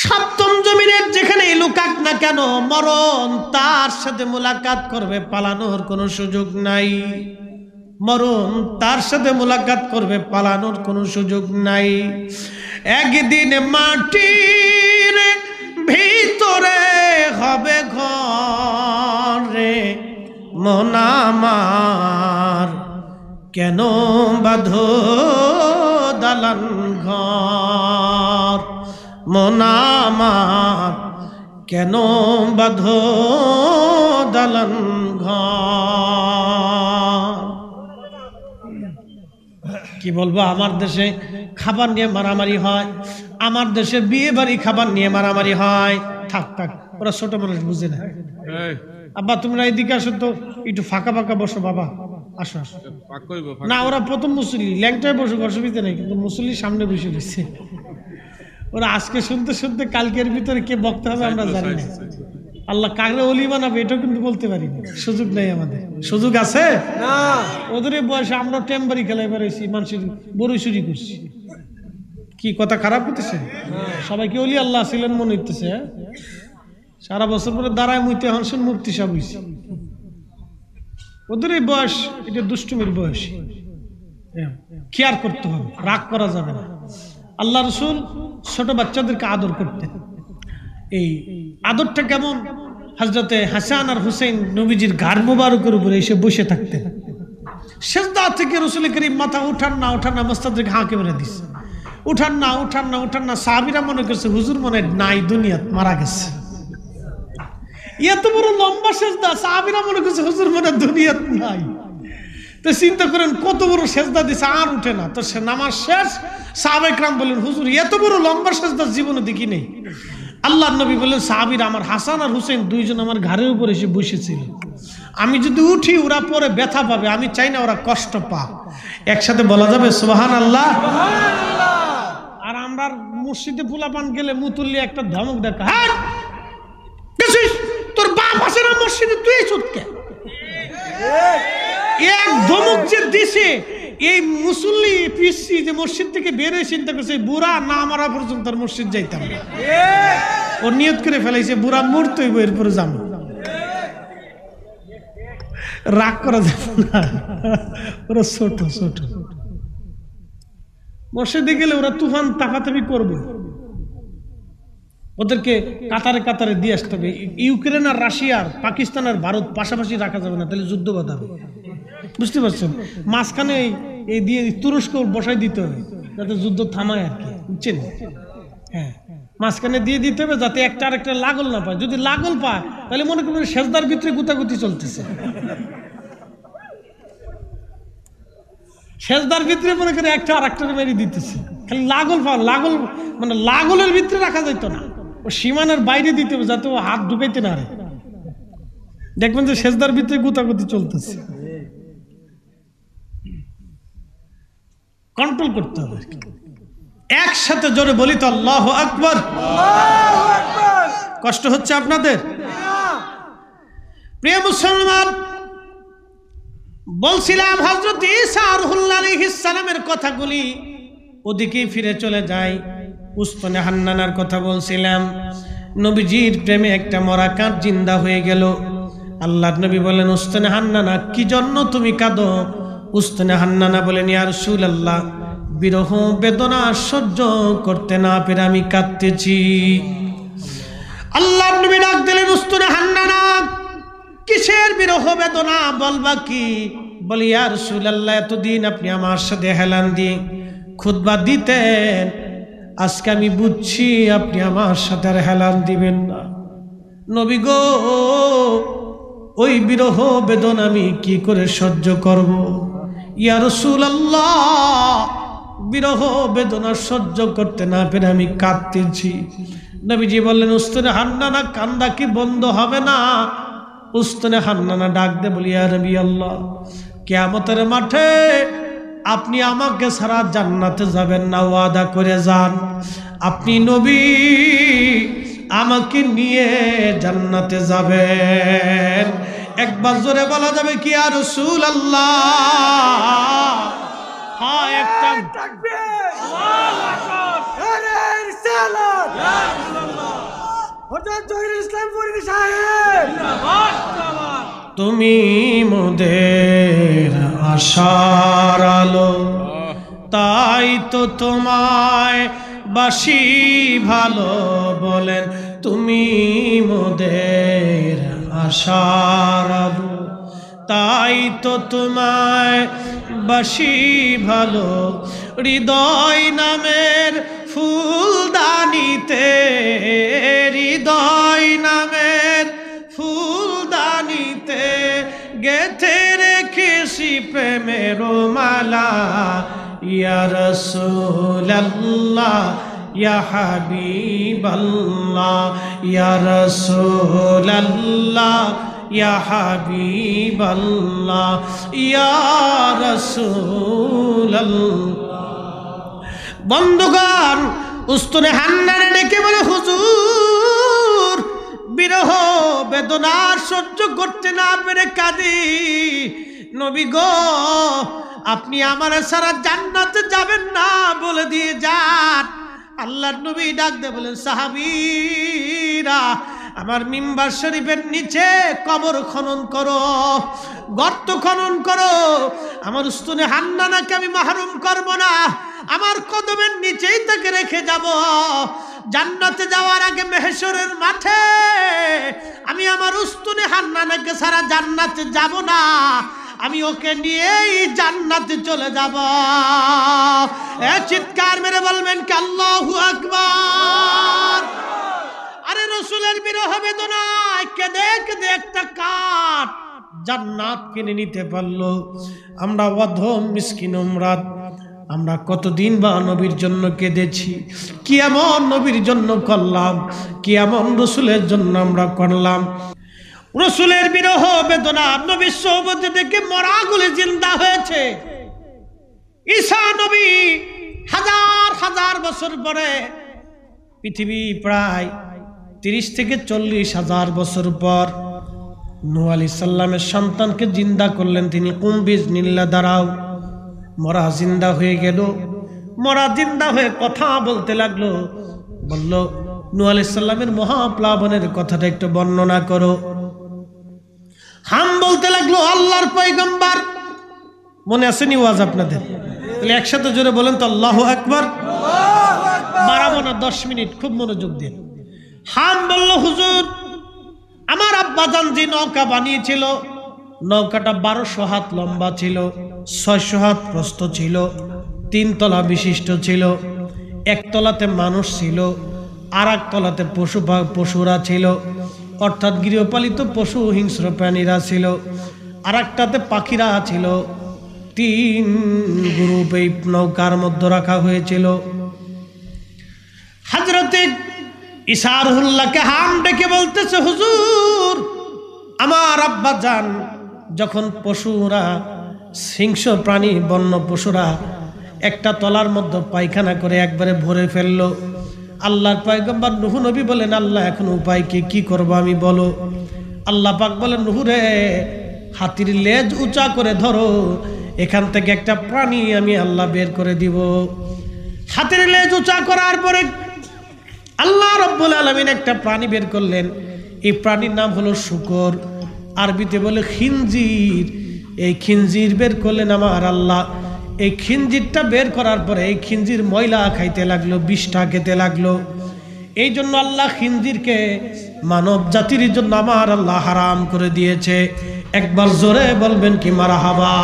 Speaker 1: সপ্তম জমিনের যেখানে লুকাক না কেন, মরণ তার সাথে মুলাকাত করবে, পালানোর কোনো সুযোগ নাই। মরণ তার সাথে মুলাকাত করবে, পালানোর কোনো সুযোগ নাই। একদিন মাটির ভিতরে হবে ঘরে, মন আমার কেন বাঁধো দালান ঘর, মন আমার কেন বাঁধো দালান ঘর। কি বলবো, আমার দেশে খাবার নিয়ে মারামারি হয়, আমার দেশে বিয়ে বাড়ি খাবার নিয়ে মারামারি হয়। থাক থাক, ওরা ছোট মানুষ বুঝে না। আব্বা তোমরা এইদিকে আসো তো, একটু ফাঁকা ফাঁকা বসো বাবা, আসো আসো। না, ওরা প্রথম মুসল্লি, ল্যাংটায় বসে, অসুবিধা নেই, কিন্তু মুসল্লির সামনে বসে দিচ্ছে। ওরা আজকে শুনতে শুনতে কালকের ভিতরে কে বক্তা হবে আমরা জানি না। আল্লাহ কাগরে অলি বানাবে এটাও কিন্তু বলতে পারি না, সুযোগ নেই আমাদের। সুযোগ আছে
Speaker 2: না,
Speaker 1: ওদের বয়সে আমরা টেম্বারি খেলা এবার হয়েছি, মানুষের বড় চুরি করছি। কি কথা খারাপ হইতেছে? সবাইকে অলি আল্লাহ ছিলেন মনে হইতেছে। সারা বছর পরে দাঁড়ায় মুইতে হানসুন মুফতি সাহেব হইছে। ওদের এই বয়স এটা দুষ্টুমির বয়স, কেয়ার করতে হবে, রাগ করা যাবে না। আল্লাহ রসুল ছোট বাচ্চাদেরকে আদর করতেন। এই আদরটা কেমন? হযরতে হাসান আর হুসেন নবীজির ঘাড় মোবারকের উপরে এসে বসে থাকতেন। সেজদা থেকে রাসূল করিম মাথা উঠান না উঠান না, মোস্তাদকে হাঁকে মেরে দিস, উঠান না উঠান না উঠান না। সাহাবীরা মনে করছে হুজুর মনে নাই, দুনিয়াত মারা গেছে। এত বড় লম্বা সেজদা, সাহাবীরা মনে করছে হুজুর মনে দুনিয়াত নাই। তো চিন্তা করেন কত বড় সেজদা দিছে, আর উঠে না। তো নামাজ শেষ, সাহাবায়ে কেরাম বলেন হুজুর এত বড় লম্বা সেজদা জীবনে দেখি নেই। আল্লাহর নবী বললেন, সাহাবীরা আমার হাসান আর হুসেন দুইজন আমার ঘাড়ের উপর এসে বসেছিল, আমি যদি উঠি ওরা পরে ব্যথা পাবে, আমি চাই না ওরা কষ্ট পাক। একসাথে বলা যাবে সুবহানাল্লাহ। আর আমরা মসজিদে পোলাপান গেলে মুতুল্লি একটা ধমক দেখা, হ্যাঁ তোর বাপ আসে না মসজিদে, তুই চুটকে এক ধমক যে দিছে, এই মুসল্লি পিসি যে মসজিদ থেকে বের হয়ে চিন্তা করছে বুড়া না মারা পর্যন্ত আর মসজিদ যাইতাম না। ও নিয়ত করে ফেলাইছে বুড়া মরতেই এরপরে যাবো। রাগ করা যাবে না, ওরা ছোট ছোট। মসজিদে গেলে ওরা তুফান তাকাতাকি করবে, ওদেরকে কাতারে কাতারে দিয়ে আসতে হবে। ইউক্রেন আর রাশিয়ার, পাকিস্তান আর ভারত পাশাপাশি রাখা যাবে না, তাহলে যুদ্ধ বাঁধাবে। বুঝতে পারছেন? মাঝখানে এই দিয়ে তুরস্ক বসাই দিতে হবে যাতে যুদ্ধ থামায় আর কি, বুঝছেন? হ্যাঁ, মাঝখানে দিয়ে দিতে হবে যাতে একটা আরেকটা লাগল না পায়। যদি লাগল পায় তাহলে মনে করবেন সেজদার ভিতরে গুতাগুতি চলতেছে। সেজদার ভিতরে মনে করে একটা আরেকটার মেরে দিতেছে, খালি লাগল পাওয়া। লাগল মানে লাগলের ভিতরে রাখা যাইতো না, ও সীমানার বাইরে দিতে হবে যাতে ও হাত ঢুকাইতে না রে। দেখবেন যে সেজদার ভিতরে গুতাগুতি চলতেছে, কন্ট্রোল করতে হবে। একসাথে জোরে বলি তো আল্লাহু আকবার। কষ্ট হচ্ছে আপনাদের? প্রিয় মুসলমান, বলছিলাম হযরত ঈসা রূহুল্লাহ আলাইহিস সালামের কথাগুলি ওদিকেই ফিরে চলে যায়। উস্তনে হান্নানার কথা বলছিলাম। নবীজির প্রেমে একটা মরা কাঠ জিন্দা হয়ে গেল। আল্লাহর নবী বলেন, উস্তনে হান্নানা, কি জন্য তুমি কাঁদো? উস্তনে হান্নানা বলেন, ইয়া রাসূলুল্লাহ, বিরহ বেদনা সহ্য করতে না পেরে আমি কাঁদতেছি। আল্লাহর নবী ডাক দিলেন, উস্তনে হান্নানা, কিসের বিরহ বেদনা, বলবা কি? বলি, ইয়া রাসূলুল্লাহ, এতদিন আপনি আমার সাথে হেলান দিয়ে খুতবা দিতেন, আজকে আমি বুঝছি আপনি আমার সাথে আর হেলান দিবেন না। নবী গো, ওই বিরহ বেদনা আমি কি করে সহ্য করব? ইয়া রাসূলুল্লাহ, বিরহ বেদনা সহ্য করতে না পেরে আমি কাঁদতেছি। নবীজি বললেন, উস্তনে হান্নানা, কান্দা কি বন্ধ হবে না? উস্তনে হান্নানা ডাক দে বলি, ইয়া নবী আল্লাহ, কিয়ামতের মাঠে আপনি আমাকে ছাড়া জান্নাতে যাবেন না, ওয়াদা করে যান। আপনি নবী, আমাকে নিয়ে জান্নাতে যাবেন। একবার জোরে বলা যাবে কি, ইয়া রাসূলুল্লাহ? হ্যাঁ, একটা
Speaker 2: তাকবীর, আল্লাহু আকবার, নারে রিসালাত, ইয়া রাসূলুল্লাহ, হযরত জহিরুল ইসলাম ফরিদি সাহেব জিন্দাবাদ, জিন্দাবাদ।
Speaker 1: তুমি মোদের আশার আলো, তাই তো তোমায় বাসি ভালো। বলেন, তুমি মোদের আশার আলো, তাই তো তোমায় বাসি ভালো। হৃদয় নামের ফুলদানিতে, হৃদয় নামের ফুলদানিতে গেথে রেখেছি প্রেমের মালা। ইয়া রাসূলুল্লাহ, ইয়া হাবিবাল্লাহ, ইয়া রাসূলুল্লাহ, ইয়া হাবিবাল্লাহ, ইয়া রাসূলুল্লাহ। বন্ধুগণ, উস্তনে হান্নানা ডেকে বলে, হুজুর, বিরহ বেদনা সহ্য করতে না পেরে কাঁদি। নবী গো, আপনি আমার সারা জান্নাতে যাবেন না বলে দিয়ে যান। আল্লাহর নবী ডাক দিয়ে বলেন, সাহাবীরা, আমার মিম্বার শরীফের নিচে কবর খনন করো, গর্ত খনন করো। আমার উস্তনে হান্নানাকে আমি মাহরুম করব না, আমার কদমের নিচেই তাকে রেখে যাব। জান্নাতে যাওয়ার আগে মেহশরের মাঠে আমি আমার উস্তনে হান্নানাকে সারা জান্নাতে যাব না, আমি ওকে নিয়েই জান্নাতে চলে যাব। চিৎকার মেরে বলবেন কি আল্লাহু আকবার। আরে রাসূলের বিরহ বেদনায় কেঁদে কেঁদে একটা কাঠ জান্নাত কিনে নিতে পারলো। আমরা অধম মিসকিন উমরাত, আমরা কতদিন বা নবীর জন্য কেঁদেছি, কি এমন নবীর জন্য করলাম, কি এমন রাসূলের জন্য আমরা করলাম। রাসূলের বিরহ বেদনা, নবীর সোহবতে থেকে মরাগুলি জিন্দা হয়েছে। ঈসা নবী হাজার হাজার বছর পরে, পৃথিবী প্রায় 30 থেকে 40,000 বছর পর নূহ আলাইহিস সালামের সন্তানকে জিন্দা করলেন তিনি কুম্বিজ নীল্লা দ্বারাও। মরা জিন্দা হয়ে গেল, মরা জিন্দা হয়ে কথা বলতে লাগলো। বলল, নূহ আলাইহিস সালামের মহাপ্লাবনের কথাটা একটু বর্ণনা করো। হাম বলতে লাগলো, আল্লাহর পয়গম্বর। মনে আছে নি ওয়াজ আপনাদের? তাহলে একসাথে জোরে বলেন তো, আল্লাহু আকবার। বাড়াবো না, 10 মিনিট, খুব মনোযোগ দিন। হাম বলল, হুজুর, আমার আব্বাজান যে নৌকা বানিয়েছিল, নৌকাটা 1200 হাত লম্বা ছিল, 600 হাত প্রস্থ ছিল, 3 তলা বিশিষ্ট ছিল। এক তলাতে মানুষ ছিল, আর এক তলাতে পশুরা ছিল, অর্থাৎ গৃহপালিত পশু হিংস্র প্রাণীরা ছিল, আর একটাতে পাখিরা ছিল। 3 গ্রুপ এই নৌকার মধ্যে রাখা হয়েছিল। হযরতে ঈসা রূহুল্লাহকে হাম ডেকে বলতেছে, হুজুর, আমার আব্বা জান যখন পশুরা, হিংস্র প্রাণী, বন্য পশুরা একটা তলার মধ্যে পায়খানা করে একবারে ভরে ফেললো, আল্লাহর পয়গম্বর নূহ নবী বলেন, আল্লাহ এখন উপায় কি করব আমি, বলো। আল্লাহ পাক বলেন, নূহ রে, হাতির লেজ উঁচা করে ধরো, এখান থেকে একটা প্রাণী আমি আল্লাহ বের করে দিব। হাতির লেজ উঁচা করার পরে আল্লাহ রাব্বুল আলামিন একটা প্রাণী বের করলেন। এই প্রাণীর নাম হলো শূকর, আরবিতে বলে খিনজির। এই খিনজির বের করলেন আমার আল্লাহ। এই খিনজিরটা বের করার পরে এই খিনজির ময়লা খাইতে লাগলো, বিষটা খেতে লাগলো। এই জন্য আল্লাহ খিনজিরকে মানব জাতির জন্য আমার আল্লাহ হারাম করে দিয়েছে। একবার জোরে বলবেন কি মারহাবা।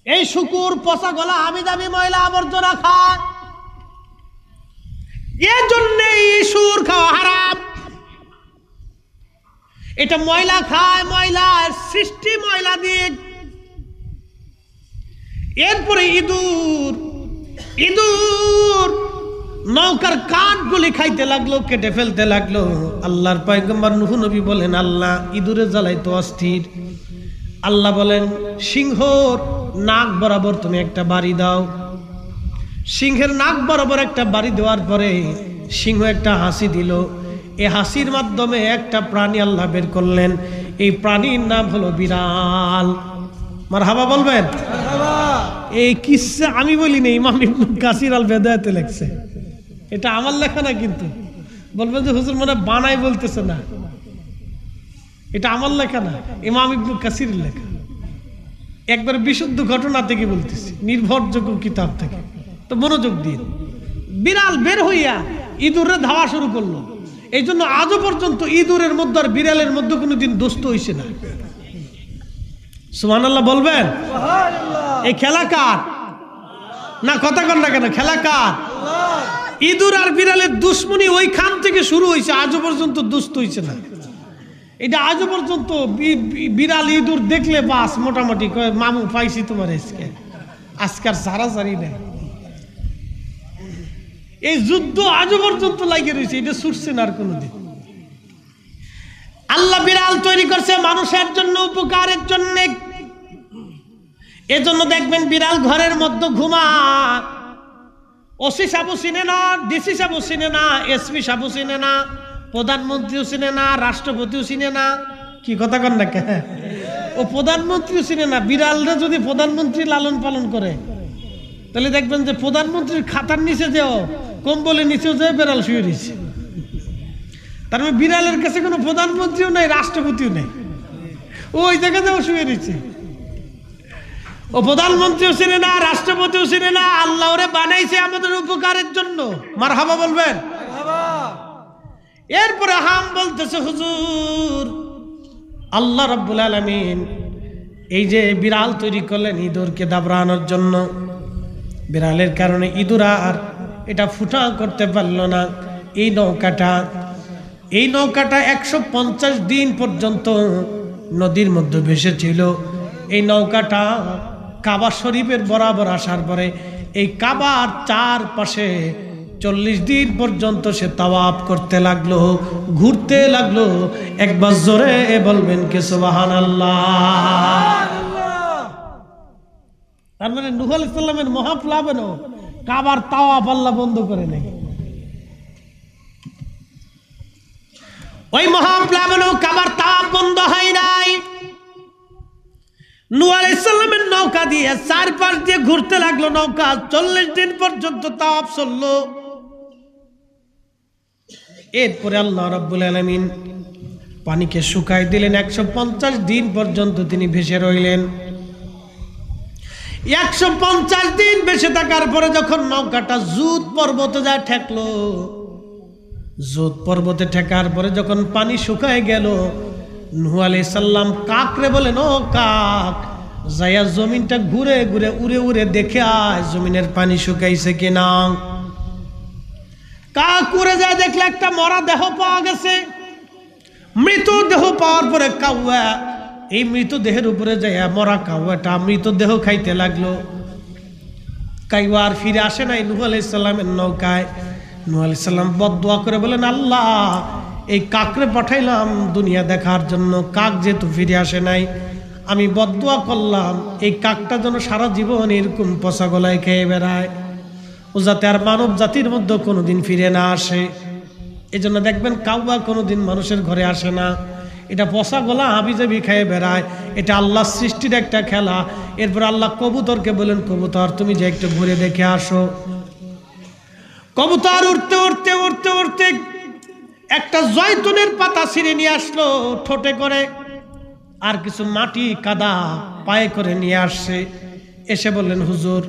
Speaker 1: এই শূকর পচা গলা হাবি দাবি ময়লা আবর্জনা খায়, এর জন্য ইসুর খাওয়া হারাম। এটা ময়লা খায়, ময়লার সৃষ্টি ময়লা দিয়ে। এরপরে ইঁদুর নৌকার কাঠগুলি খাইতে লাগলো, কেটে ফেলতে লাগলো। আল্লাহর পয়গম্বর নূহ নবী বলেন, আল্লাহ ইঁদুরে জ্বালাই তো অস্থির। আল্লাহ বলেন, সিংহর নাক বরাবর তুমি একটা বাড়ি দাও। সিংহের নাক বরাবর একটা বাড়ি দেওয়ার পরে সিংহ একটা হাসি দিল। এই হাসির মাধ্যমে একটা প্রাণী আল্লাহ বের করলেন। এই প্রাণীর নাম হলো বিড়াল। মারহাবা বলবেন। এই কিসসা আমি বলি না, ইমাম ইবনে কাসির আল বেদায়াতে লেখছে। এটা আমার লেখা না, কিন্তু বলবেন যে হুজুর মনে বানাই বলতেছে না, এটা আমার লেখা না, ইমাম ইবনে কাসিরের লেখা। একবার বিশুদ্ধ ঘটনা থেকে বলতেছি, নির্ভরযোগ্য কিতাব থেকে। তো মনোযোগ দিন। বিড়াল বের হইয়া ইঁদুরে ধাওয়া শুরু করলো। এই জন্য আজও পর্যন্ত ইঁদুরের মধ্যে আর বিড়ালের মধ্যে কোনোদিন দোস্ত হইছে না। সুবহানাল্লাহ বলবেন। এই খেলা কার? না কথা কন না কেন, খেলা কার? ইঁদুর আর বিড়ালের দুশ্মনী ওইখান থেকে শুরু হয়েছে, আজও পর্যন্ত দোস্ত হইছে না। এটা আজও পর্যন্ত বিড়াল ইঁদুর দেখলে বাস মোটামুটি কয়, মামু পাইছি তোমার আজকার সারাসারি নেই। এই যুদ্ধ আজও পর্যন্ত লাগে রয়েছে, এটা ছুটছে না আর কোনোদিন। আল্লাহ বিড়াল তৈরি করছে মানুষের জন্য, উপকারের জন্য। এজন্য দেখবেন বিড়াল ঘরের মধ্যে ঘুমায়। ওসি সাবু চিনে না, ডিসি সাবু চিনে না, এসপি সাবু চিনে না, প্রধানমন্ত্রীও চিনে না, রাষ্ট্রপতিও চিনে না। কি কথা কন না কে? ও প্রধানমন্ত্রীও চিনে না। বিড়ালরা যদি প্রধানমন্ত্রী লালন পালন করে, তাহলে দেখবেন যে প্রধানমন্ত্রীর খাতার নিচে যেও, কম্বলের নিচেও যে বিড়াল শুয়ে রয়েছে। তার মানে বিড়ালের কাছে কোনো প্রধানমন্ত্রীও নাই, রাষ্ট্রপতিও নেই, ওই জায়গাতেও শুয়ে রয়েছে। ও প্রধানমন্ত্রীও চিনে না, রাষ্ট্রপতিও চিনে না। আল্লাহ ওরে বানাইছে আমাদের উপকারের জন্য। মারহাবা বলবেন। এরপরে হাম বলতেছে, হুজুর আল্লাহ রাব্বুল আলামিন এই যে বিড়াল তৈরি করলেন ইঁদুরকে দাবড়ানোর জন্য, বিড়ালের কারণে ইঁদুর আর এটা ফুটা করতে পারল না। এই নৌকাটা 150 দিন পর্যন্ত নদীর মধ্যে ভেসেছিল। এই নৌকাটা কাবা শরীফের বরাবর আসার পরে এই কাবার চারপাশে 40 দিন পর্যন্ত সে তাওয়াফ করতে লাগলো, ঘুরতে লাগলো। একবার জোরে বলবেন কে সুবহানাল্লাহ। তার মানে নূহ আলাইহিস সালামের মহাপ্লাবনও কাবার তাওয়াফ আল্লাহ বন্ধ করে নেই। ওই মহাপ্লাবনও কাবার তাওয়াফ বন্ধ হয় নাই। নূহ আলাইহিস সালামের নৌকা দিয়ে চারপাশ দিয়ে ঘুরতে লাগলো নৌকা। 40 দিন পর্যন্ত তাওয়াফ চললো। এরপরে আল্লাহ রাব্বুল আলামিন পানিকে শুকায় দিলেন। 150 দিন পর্যন্ত তিনি ভেসে রইলেন। 150 দিন ভেসে থাকার পরে যখন নৌকাটা জুদ পর্বতে যায় ঠেকলো, জুদ পর্বতে ঠেকার পরে যখন পানি শুকায় গেল, নূহ আলাইহিস সালাম কাকরে বলেন, ও কাক, যায়া জমিনটা ঘুরে ঘুরে উড়ে উড়ে দেখে আয় জমিনের পানি শুকাইছে কিনা। কাক উড়ে যায়, দেখলে একটা মরা দেহ পাওয়া গেছে। মৃত দেহ পাওয়ার পরে কাউয়া এই মৃতদেহের উপরে যায় মরা কাউয়াটা মৃতদেহ খাইতে লাগলো। কাউয়া আর ফিরে আসে নাই নূহ আলাইহিস সালামের নৌকায়। নূহ আলাইহিস সালাম বদদুয়া করে বলেন, আল্লাহ এই কাকরে পাঠাইলাম দুনিয়া দেখার জন্য, কাক যেহেতু ফিরে আসে নাই, আমি বদদুয়া করলাম এই কাকটা যেন সারা জীবন এরকম পচা গলায় খেয়ে বেড়ায়। ও যাতে আর মানব জাতির মধ্যে কোনোদিন ফিরে না আসে। এই জন্য দেখবেন কাউবা কোনোদিন মানুষের ঘরে আসে না, এটা পচা গলা হাবিজাবি খেয়ে বেড়ায়, এটা আল্লাহর সৃষ্টির একটা খেলা। এরপর আল্লাহ কবুতরকে বলেন, কবুতর তুমি যে একটু ঘুরে দেখে আসো। কবুতর উড়তে উড়তে উড়তে উড়তে একটা জয়তুনের পাতা ছিঁড়ে নিয়ে আসলো ঠোঁটে করে, আর কিছু মাটি কাদা পায়ে করে নিয়ে আসছে। এসে বললেন, হুজুর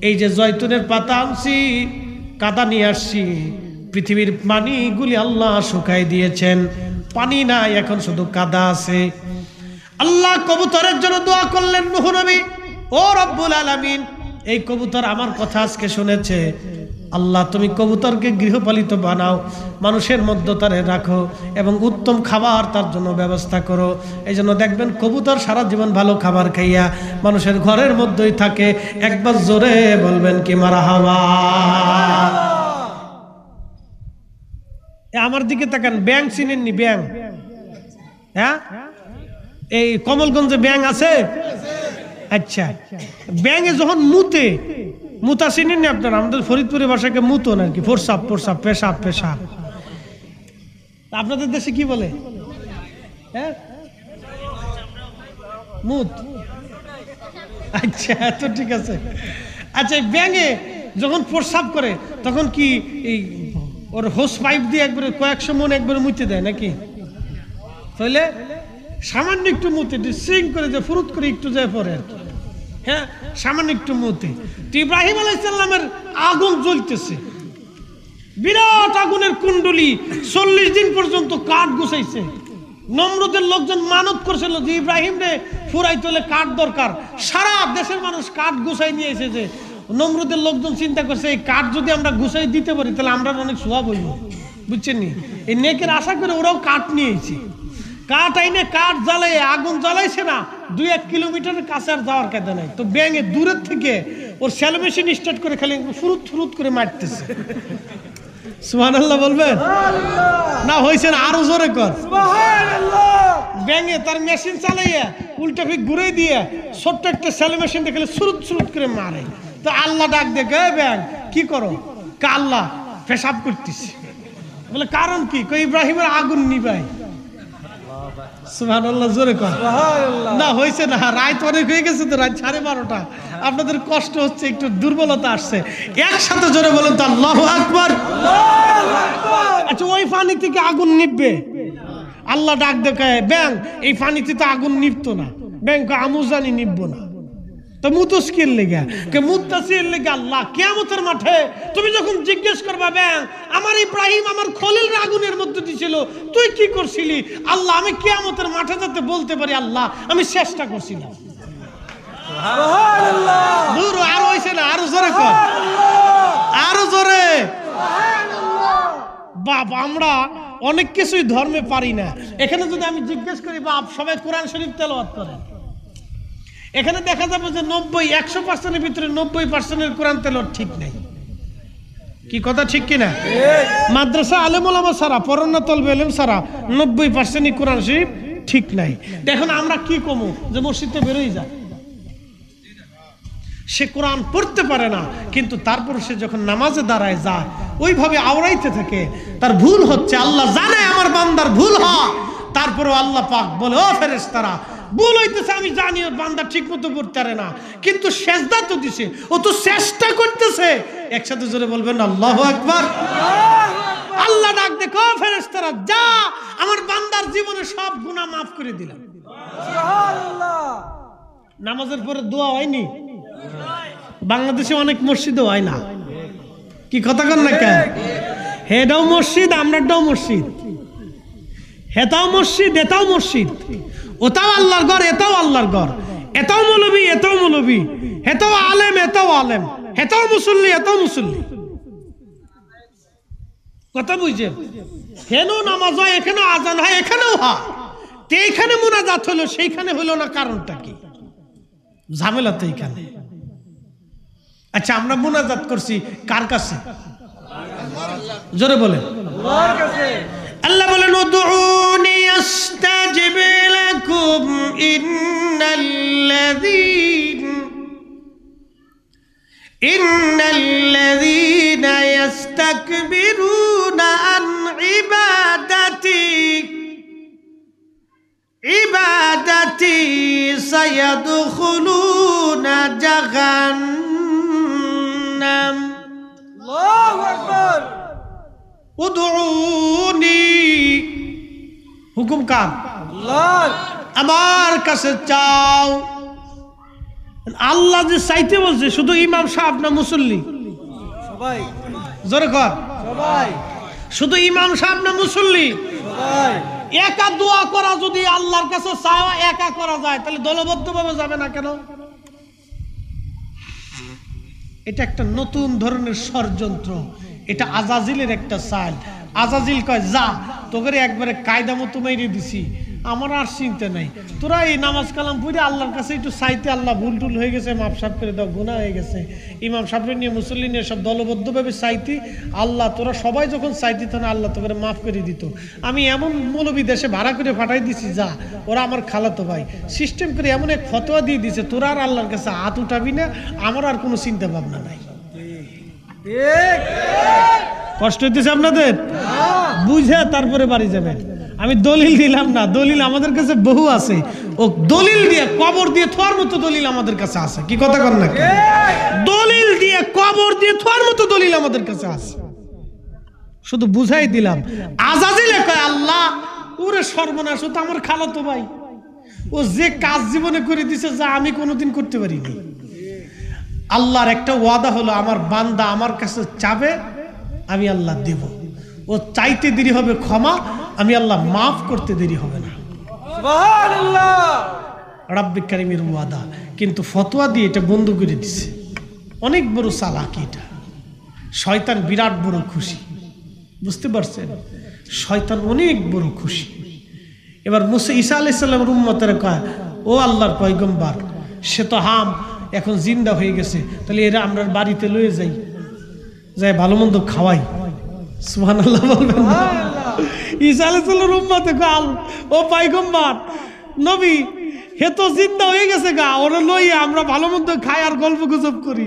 Speaker 1: এই যে জয়তুনের পাতা আনছি, কাদা নিয়ে আসছি, পৃথিবীর পানিগুলি আল্লাহ শুকাই দিয়েছেন, পানি নাই, এখন শুধু কাদা আছে। আল্লাহ কবুতরের জন্য দোয়া করলেন, নূহ নবী, ও রব্বুল আলামিন, এই কবুতর আমার কথা আজকে শুনেছে, আল্লাহ তুমি কবুতরকে গৃহপালিত বানাও, মানুষের মধ্যে তারে রাখো এবং উত্তম খাবার তার জন্য ব্যবস্থা করো। এই জন্য দেখবেন কবুতর সারা জীবন ভালো খাবার খাইয়া মানুষের ঘরের মধ্যেই থাকে। একবার জোরে বলবেন কি মারহাবা। আমার দিকে তাকান, ব্যাং চিনেননি? ব্যাং, হ্যাঁ, এই কমলগঞ্জে ব্যাং আছে। আচ্ছা, ব্যাঙে যখন মুতে, মুতা চিনেন না আপনারা? আমাদের ফরিদপুরে ভাষাকে মুতো নাকি, প্রসাব প্রসাব, পেশাব পেশাব। আপনাদের দেশে কি বলে? হ্যাঁ, মুত। আচ্ছা, তো ঠিক আছে। আচ্ছা, ব্যাঙে যখন প্রসাব করে তখন কি এই ওর হোস পাইপ দিয়ে একবারে কয়েকশো মন একবারে মুতে দেয় নাকি? তাহলে সামান্য একটু মুতে, সিং করে যে ফুরুত করে একটু যায় পরে আর কি। হ্যাঁ, সামান্য একটু মুতে। তো ইব্রাহিম আলাইহিস সালামের আগুন জ্বলতেছে, বিরাট আগুনের কুণ্ডলী, 40 দিন পর্যন্ত কাঠ গুছাইছে। নমরুদের লোকজন মানত করছিল যে ইব্রাহিম রে ফুরাইতে হলে কাঠ দরকার, সারা দেশের মানুষ কাঠ গুছাই নিয়ে এসেছে। নমরুদের লোকজন চিন্তা করছে, এই কাঠ যদি আমরা গুছাই দিতে পারি তাহলে আমরা অনেক সোয়াব হইব, বুঝছেন নি? এই নেকের আশা করে ওরাও কাঠ নিয়েছে। কাঠ আইনে কাঠ জ্বালাই, আগুন জ্বালাইছে না, 2-1 কিলোমিটারের কাছে আর যাওয়ার কায়দা নাই। তো ব্যাঙে দূরের থেকে ওর স্যালো মেশিন স্টার্ট করে খালি ফুরুত ফুরুত করে মারতেছে। সুবহানাল্লাহ বলবেন না? হয়েছে না? আরো জোরে কর সুবহানাল্লাহ। ব্যাঙে তার মেশিন চালাইয়া উল্টা ফিক ঘুরে দিয়ে ছোট্ট একটা স্যালো মেশিন দেখলে সুরুত সুরুত করে মারে। তো আল্লাহ ডাক দেখে, ব্যাং কি করো? আল্লাহ পেশাব করতেছে। বলে কারণ কি? কই ইব্রাহিমের আগুন নিবাই। সুবহানাল্লাহ, জোরে কর না। হয়েছে না? রাত অনেক হয়ে গেছে তো, রাত 12:30। আপনাদের কষ্ট হচ্ছে, একটু দুর্বলতা আসছে। একসাথে জোরে বলেন তো আল্লাহু আকবার। আচ্ছা, ওই পানি থেকে আগুন নিববে? আল্লাহ ডাক দেখায়, ব্যাং এই পানিতে তো আগুন নিবতো না। ব্যাং আমু জানি নিববো না। তো মুতস্কিল লেগা কে মুত্তাসিল লেগা আল্লাহ কিয়ামতের মাঠে তুমি যখন জিজ্ঞেস করবা, ব্যাং আমার ইব্রাহিম আমার খলিল আগুনের মধ্যে দিছিল, তুই কি করছিলি? আল্লাহ আমি কিয়ামতের মাঠে যাতে বলতে পারি, আল্লাহ আমি চেষ্টা করছিলাম। সুবহানাল্লাহ। দূর আর হইছে না? আরো জোরে কর, আরো জোরে। সুবহানাল্লাহ। বাপ, আমরা অনেক কিছুই ধর্মে পারি না। এখানে যদি আমি জিজ্ঞেস করি, বাপ সবাই কোরআন শরীফ তেলাওয়াত করে, এখানে দেখা যাবে যে 100%-এর ভিতরে 90%-এর কোরআন তেলাওয়াত ঠিক নাই। কি কথা ঠিক কিনা? মাদ্রাসা আলেম ওলামা সারা, পড়ানো তলবে ইলম সারা 90%-ই কোরআন শরীফ ঠিক নাই। এখন আমরা কি কমু যে মসজিদে বেরোই যায়, সে কোরআন পড়তে পারে না, কিন্তু তারপর সে যখন নামাজে দাঁড়ায় যায় ওইভাবে আওড়াইতে থাকে। তার ভুল হচ্ছে, আল্লাহ জানে আমার বান্দার ভুল হয়, তারপরেও আল্লাহ পাক বলে, ও ফেরেশতারা ভুল হইতেছে, আমি জানি ওর বান্দা ঠিক মতো পড়তে পারে না, কিন্তু সেজদা তো দিছে, ও তো চেষ্টা করতেছে। একসাথে জোরে বলবেন আল্লাহু আকবার। আল্লাহ ডাক দেখো, ফেরেশতারা যা, আমার বান্দার জীবনে সব গুনাহ মাফ করে দিলাম। সুবহানাল্লাহ। নামাজের পরে দোয়া হয়নি? বাংলাদেশে অনেক মসজিদও হয় না। কি কথা কন না? কেন? হেটাও মসজিদ, আমরাটাও মসজিদ। হেটাও মসজিদ, এটাও মসজিদ। ওটাও আল্লাহর ঘর, এটাও আল্লাহর ঘর। এটাও মৌলবী, এটাও মৌলবী। হেটাও আলেম, এটাও আলেম। হেটাও মুসল্লি, এটাও মুসল্লি। কথা বুঝছেন? হেনও নামাজ হয়, এখানেও আজান হয়, এখানেও হয়। তো এইখানে মুনাজাত হলো, সেইখানে হলো না, কারণটা কি? ঝামেলা তো এইখানে। আচ্ছা, আমরা মুনাজাত করছি কার কাছে? জোরে বলেন। আল্লাহর কাছে। আল্লাহ বলেন, উদউনি আস্তাজিব লাকুম ইন্নাল্লাযীনা ইস্তাকবিরুনা আন ইবাদাতি সায়াদখুলুনা জাহান্নাম
Speaker 2: আল্লাহু আকবার
Speaker 1: উদউনি হুকুম কার
Speaker 2: আল্লাহ
Speaker 1: আমার কাছে চাও আল্লাহ যে চাইতে বলছে শুধু ইমাম সাহেব না মুসল্লি
Speaker 2: সবাই
Speaker 1: জোরে কর
Speaker 2: সবাই
Speaker 1: শুধু ইমাম সাহেব না মুসল্লি
Speaker 2: সবাই
Speaker 1: একা দোয়া করা যদি আল্লাহর কাছে চাওয়া একা করা যায় তাহলে দলবদ্ধভাবে যাবে না কেন এটা একটা নতুন ধরনের ষড়যন্ত্র এটা আজাজিলের একটা চাল আজাজিল কয় যা তোকে একবারে কায়দা মতো মেরে দিছি আমার আর চিন্তা নাই তোরা এই নামাজ কালাম পড়ে আল্লাহর কাছে একটু চাইতে আল্লাহ ভুল টুল হয়ে গেছে মাপ সাফ করে দাও গুনাহ হয়ে গেছে ইমাম সাহেব নিয়ে মুসল্লি নিয়ে সব দলবদ্ধভাবে চাইতি আল্লাহ তোরা সবাই যখন চাইতি তখন আল্লাহ তোকে মাফ করে দিত আমি এমন মৌলবী দেশে ভাড়া করে পাঠাই দিছি যা ওরা আমার খালাতো ভাই সিস্টেম করে এমন এক ফতোয়া দিয়ে দিছে তোরা আর আল্লাহর কাছে হাত উঠাবি না আমার আর কোনো চিন্তা ভাবনা নাই
Speaker 2: ঠিক
Speaker 1: কষ্ট হইতেছে আপনাদের বুঝে তারপরে বাড়ি যাবেন আমি দলিল দিলাম না দলিল আমাদের কাছে বহু আছে ও দলিল দিয়ে কবর দিয়ে থোয়ার মতো দলিল আমাদের কাছে আছে কি কথা কর না দলিল দিয়ে কবর দিয়ে থোয়ার মতো দলিল আমাদের কাছে আছে শুধু বুঝাই দিলাম আজাজিলে কয় আল্লাহ ওরে সর্বনাশ ও তো আমার খালাতো ভাই ও যে কাজ জীবনে করে দিছে যা আমি কোনোদিন করতে পারিনি আল্লাহর একটা ওয়াদা হলো আমার বান্দা আমার কাছে চাবে আমি আল্লাহ দেব ও চাইতে দেরি হবে ক্ষমা আমি আল্লাহ মাফ করতে দেরি হবে না
Speaker 2: সুবহানাল্লাহ
Speaker 1: রাব্বিক কারীমের ওয়াদা কিন্তু ফতোয়া দিয়ে এটা বন্ধ করে দিছে অনেক বড় চালাকি এটা শয়তান বিরাট বড় খুশি বুঝতে পারছেন শয়তান অনেক বড় খুশি এবার মুসা ঈসা আলাইহিস সালামের উম্মতেরা কয় ও আল্লাহর পয়গম্বর সে তো হাম এখন জিন্দা হয়ে গেছে তাহলে এরা আমরা বাড়িতে লয়ে যাই যাই ভালো মন্দ খাওয়াই সুবহানাল্লাহ বলবেন না ঈসা আলাইহিস সালামের উম্মতে কয় ও পয়গম্বর নবী হে তো জিন্দা হয়ে গেছে গা ওরা লইয়া আমরা ভালো মন্দ খাই আর গল্প গুজব করি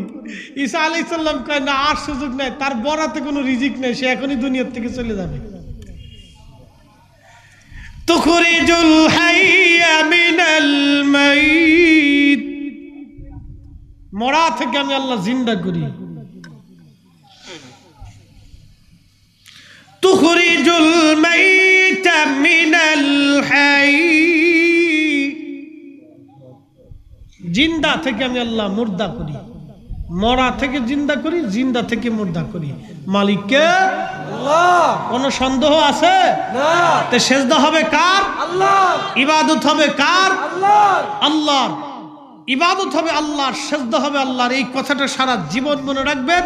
Speaker 1: ঈসা আলাইহিস সালাম কয় না আর সুযোগ নাই তার বরাতে কোনো রিজিক নেই সে এখনই দুনিয়ার থেকে চলে যাবে তুখরিজুল হাইয়া মিনাল মাইত মরা থেকে আমি আল্লাহ জিন্দা করি তুখরিজুল মাইতা মিনাল হাই জিন্দা থেকে আমি আল্লাহ মুর্দা করি মরা থেকে জিন্দা করি জিন্দা থেকে মুর্দা করি মালিককে
Speaker 2: আল্লাহ
Speaker 1: কোনো সন্দেহ আছে
Speaker 2: না
Speaker 1: তে সেজদা হবে কার
Speaker 2: আল্লাহ
Speaker 1: ইবাদত হবে কার
Speaker 2: আল্লাহ
Speaker 1: আল্লাহর ইবাদত হবে আল্লাহর সেজদা হবে আল্লাহর এই কথাটা সারা জীবন মনে রাখবেন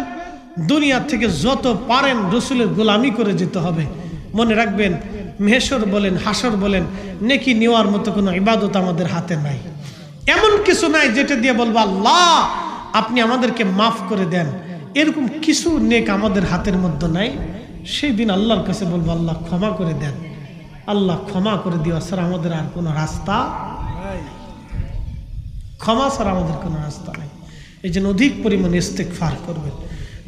Speaker 1: দুনিয়া থেকে যত পারেন রসুলের গোলামি করে যেতে হবে মনে রাখবেন মেহশর বলেন হাসর বলেন নেকি নেওয়ার মতো কোনো ইবাদত আমাদের হাতে নাই এমন কিছু নাই যেটা দিয়ে বলবো আল্লাহ আপনি আমাদেরকে মাফ করে দেন এরকম কিছু নেক আমাদের হাতের মধ্যে নাই সেই দিন আল্লাহর কাছে বলবো আল্লাহ ক্ষমা করে দেন আল্লাহ ক্ষমা করে দিও স্যার আমাদের আর কোনো রাস্তা ক্ষমা ছাড়া আমাদের কোনো রাস্তা নেই এই জন্য অধিক পরিমাণে ইস্তেগফার করবেন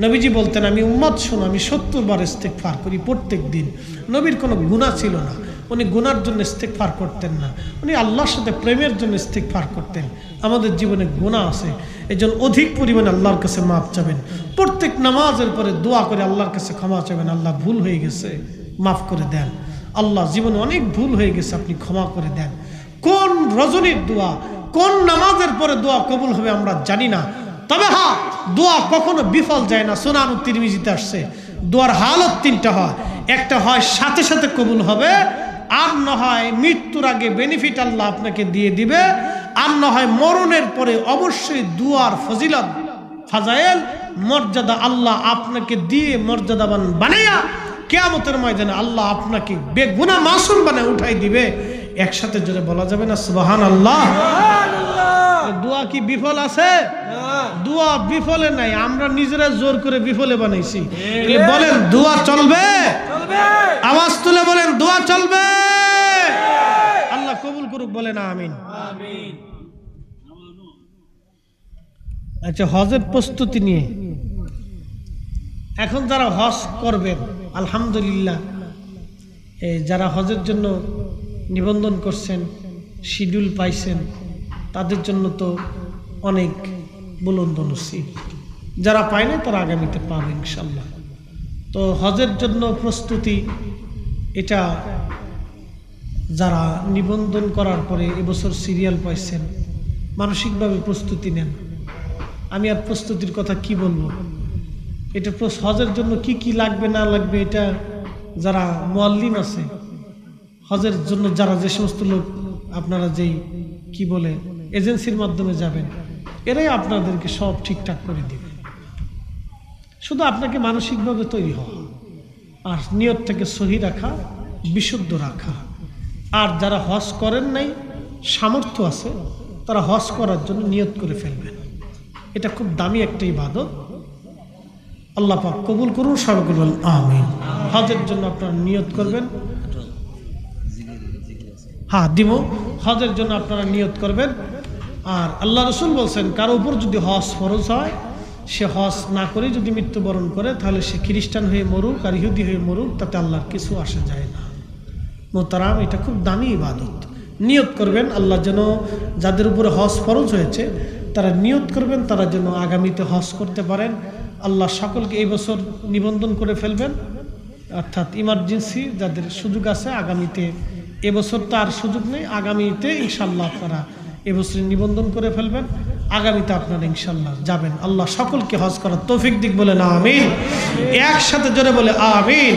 Speaker 1: নবীজি বলতেন আমি উম্মত শোনো আমি 70 বার ইস্তেগফার করি প্রত্যেক দিন নবীর কোনো গুনাহ ছিল না উনি গুনার জন্য ইস্তেগফার করতেন না উনি আল্লাহর সাথে প্রেমের জন্য ইস্তেগফার করতেন আমাদের জীবনে গুনাহ আছে এই জন্য অধিক পরিমাণে আল্লাহর কাছে মাপ চাবেন প্রত্যেক নামাজের পরে দোয়া করে আল্লাহর কাছে ক্ষমা চাবেন আল্লাহ ভুল হয়ে গেছে মাফ করে দেন আল্লাহ জীবনে অনেক ভুল হয়ে গেছে আপনি ক্ষমা করে দেন কোন রজনীর দোয়া কোন নামাজের পরে দোয়া কবুল হবে আমরা জানি না তবে হ্যাঁ দোয়া কখনো বিফল যায় না সুনান তিরমিজিতে আসছে দোয়ার হালত তিনটা হয় একটা হয় সাথে সাথে কবুল হবে আর না হয় মৃত্যুর আগে বেনিফিট আল্লাহ আপনাকে দিয়ে দিবে আর না হয় মরণের পরে অবশ্যই দুয়ার ফজিলত ফাজাইল মর্যাদা আল্লাহ আপনাকে দিয়ে মর্যাদাবান বানাইয়া কিয়ামতের ময়দানে আল্লাহ আপনাকে বেগুনাহ মাসুম বানায় উঠাই দিবে একসাথে জোরে বলা যাবে না সুবহানাল্লাহ দোয়া কি বিফল আছে দোয়া বিফলে নাই আমরা নিজেরা জোর করে বিফলে বানাইছি বলেন দোয়া চলবে আওয়াজ তুলে বলেন দোয়া চলবে আল্লাহ কবুল করুক বলেন আমিন আচ্ছা হজের প্রস্তুতি নিয়ে এখন যারা হজ করবেন আলহামদুলিল্লাহ, যারা হজের জন্য নিবন্ধন করছেন, শিডিউল পাইছেন, তাদের জন্য তো অনেক বুলন্দ নসিব। যারা পায় না তারা আগামীতে পাবে ইনশাল্লাহ। তো হজের জন্য প্রস্তুতি, এটা যারা নিবন্ধন করার পরে এবছর সিরিয়াল পাইছেন, মানসিকভাবে প্রস্তুতি নেন। আমি আর প্রস্তুতির কথা কি বলবো, এটা হজের জন্য কি কি লাগবে না লাগবে, এটা যারা মুআল্লিম আছে হজের জন্য, যারা যে সমস্ত লোক আপনারা যেই কি বলে এজেন্সির মাধ্যমে যাবেন, এরাই আপনাদেরকে সব ঠিকঠাক করে দিবে। শুধু আপনাকে মানসিকভাবে তৈরি হওয়া আর নিয়তটাকে সহি রাখা, বিশুদ্ধ রাখা। আর যারা হজ করেন নাই, সামর্থ্য আছে, তারা হজ করার জন্য নিয়ত করে ফেলবেন। এটা খুব দামি একটা ইবাদত। আল্লাহ পাক কবুল করুন, সবাই বলুন আমিন। হজের জন্য আপনারা নিয়ত করবেন। হ্যাঁ দিব, হজের জন্য আপনারা নিয়ত করবেন। আর আল্লাহ রসুল বলছেন, কারো উপর যদি হজ ফরজ হয়, সে হজ না করে যদি মৃত্যুবরণ করে, তাহলে সে খ্রিস্টান হয়ে মরুক আর ইহুদি হয়ে মরুক, তাতে আল্লাহর কিছু আসে যায় না। মোহতারাম, এটা খুব দামি ইবাদত। নিয়ত করবেন আল্লাহ যেন, যাদের উপরে হজ ফরজ হয়েছে তারা নিয়ত করবেন, তারা যেন আগামীতে হজ করতে পারেন। আল্লাহ সকলকে এই বছর নিবন্ধন করে ফেলবেন, অর্থাৎ ইমার্জেন্সি যাদের সুযোগ আছে আগামীতে, এবছর তো আর সুযোগ নেই, আগামীতে ইনশাল্লাহ আপনারা এবছর নিবন্ধন করে ফেলবেন, আগামীতে আপনারা ইনশাল্লাহ যাবেন। আল্লাহ সকলকে হজ করার তৌফিক দিক, বলে না আমিন। একসাথে জোরে বলে আমিন।